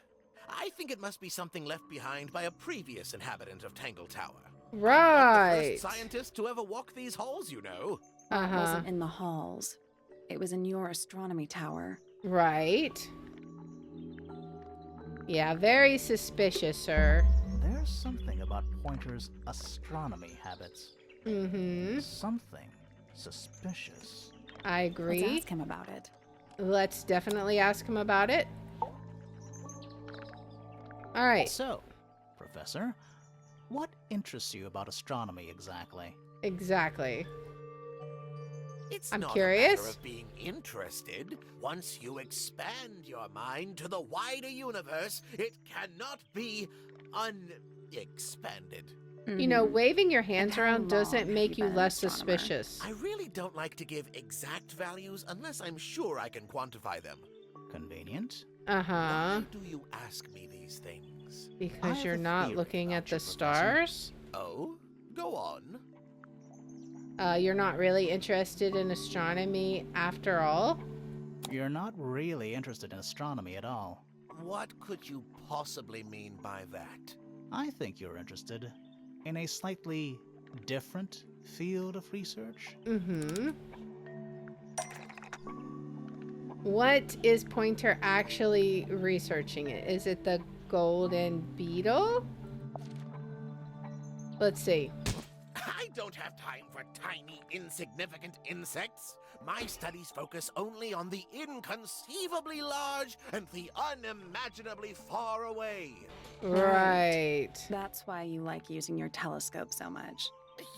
I think it must be something left behind by a previous inhabitant of Tangle Tower. Right. I'm not the first scientist to ever walk these halls, you know. It wasn't in the halls. It was in your astronomy tower. Right. Yeah, very suspicious, sir. There's something about Pointer's astronomy habits. Mm-hmm. Something suspicious. I agree. Let's ask him about it. Let's definitely ask him about it. All right. So, Professor, what interests you about astronomy exactly? Exactly. It's I'm not curious. a matter of being interested. Once you expand your mind to the wider universe, it cannot be unexpanded. You know, waving your hands how around doesn't long make have you you been less an astronomer? suspicious. I really don't like to give exact values unless I'm sure I can quantify them. Convenient. Uh-huh. Why do you ask me these things? I Because have you're a not theory looking at about you, the Professor. stars? Oh, go on. You're not really interested in astronomy after all? You're not really interested in astronomy at all. What could you possibly mean by that? I think you're interested in a slightly different field of research. Mm-hmm. What is Pointer actually researching it? Is it the golden beetle? Let's see. I don't have time for tiny, insignificant insects. My studies focus only on the inconceivably large and the unimaginably far away. Right. That's why you like using your telescope so much.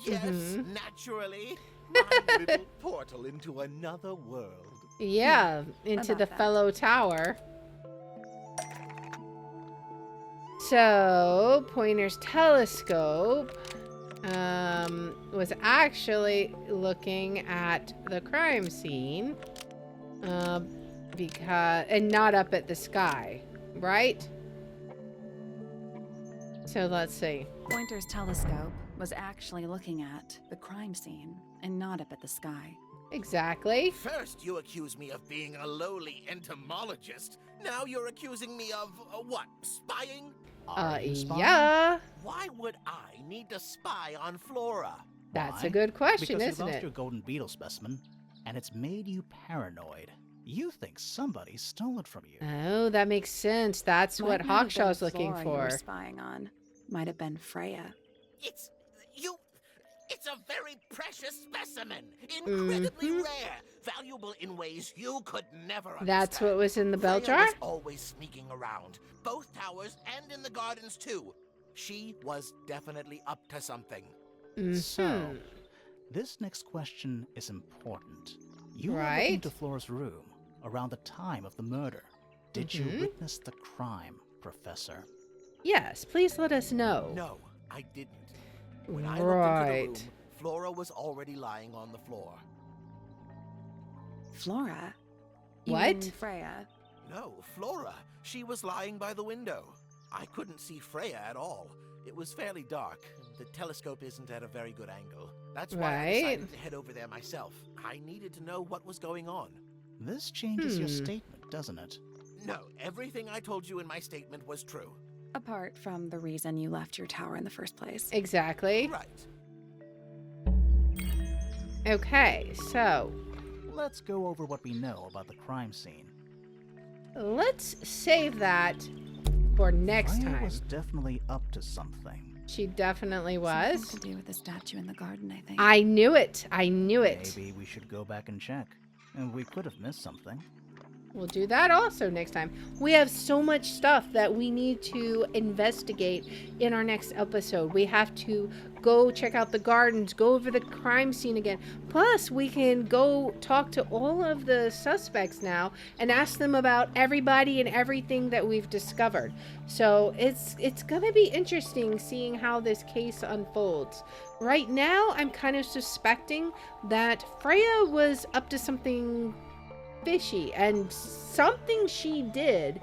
Yes, naturally. My little portal into another world. Yeah, into the About that. fellow tower. So, Pointer's telescope was actually looking at the crime scene and not up at the sky, right? So let's see. Pointer's telescope was actually looking at the crime scene and not up at the sky. Exactly. First, you accuse me of being a lowly entomologist. Now you're accusing me of, what, spying? Are you spying? Yeah. Why would I need to spy on Flora? That's Why? a good question, because isn't you lost it? your golden beetle specimen, and it's made you paranoid. You think somebody stole it from you. Oh, that makes sense. That's what Might not have been Hawkshaw's looking Flora you were for. spying on. Might have been Freya. It's a very precious specimen. Incredibly Mm-hmm. rare. Valuable in ways you could never understand. That's what was in the bell Freya jar? was always sneaking around. Both towers and in the gardens, too. She was definitely up to something. So, this next question is important. You were looking Right. to Flora's room around the time of the murder. Did you witness the crime, Professor? Yes, please let us know. No, I didn't. When I looked into the Right. room, Flora was already lying on the floor. Flora? You What? mean Freya? No, Flora. She was lying by the window. I couldn't see Freya at all. It was fairly dark. The telescope isn't at a very good angle. That's why I Right. decided to head over there myself. I needed to know what was going on. This changes your statement, doesn't it? No, everything I told you in my statement was true. Apart from the reason you left your tower in the first place. Exactly. Right. Okay, so Let's go over what we know about the crime scene. let's save that for next Freya time. was definitely up to something. She definitely was. Something to do with the statue in the garden, I think. I knew it. I knew it. Maybe we should go back and check. And we could have missed something. We'll do that also next time. We have so much stuff that we need to investigate in our next episode. We have to go check out the gardens, go over the crime scene again. Plus, we can go talk to all of the suspects now and ask them about everybody and everything that we've discovered. So it's going to be interesting seeing how this case unfolds. Right now, I'm kind of suspecting that Freya was up to something fishy, and something she did,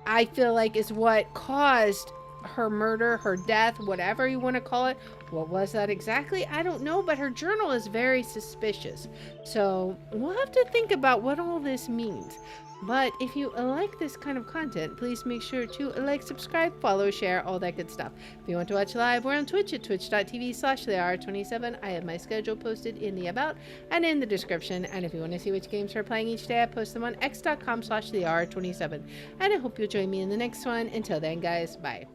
I feel like, is what caused her murder, her death, whatever you want to call it. What was that exactly? I don't know, but her journal is very suspicious. So we'll have to think about what all this means. But if you like this kind of content, please make sure to like, subscribe, follow, share, all that good stuff. If you want to watch live, we're on Twitch at twitch.tv/Liara27. I have my schedule posted in the About and in the description. And if you want to see which games we're playing each day, I post them on x.com/Liara27. And I hope you'll join me in the next one. Until then, guys, bye.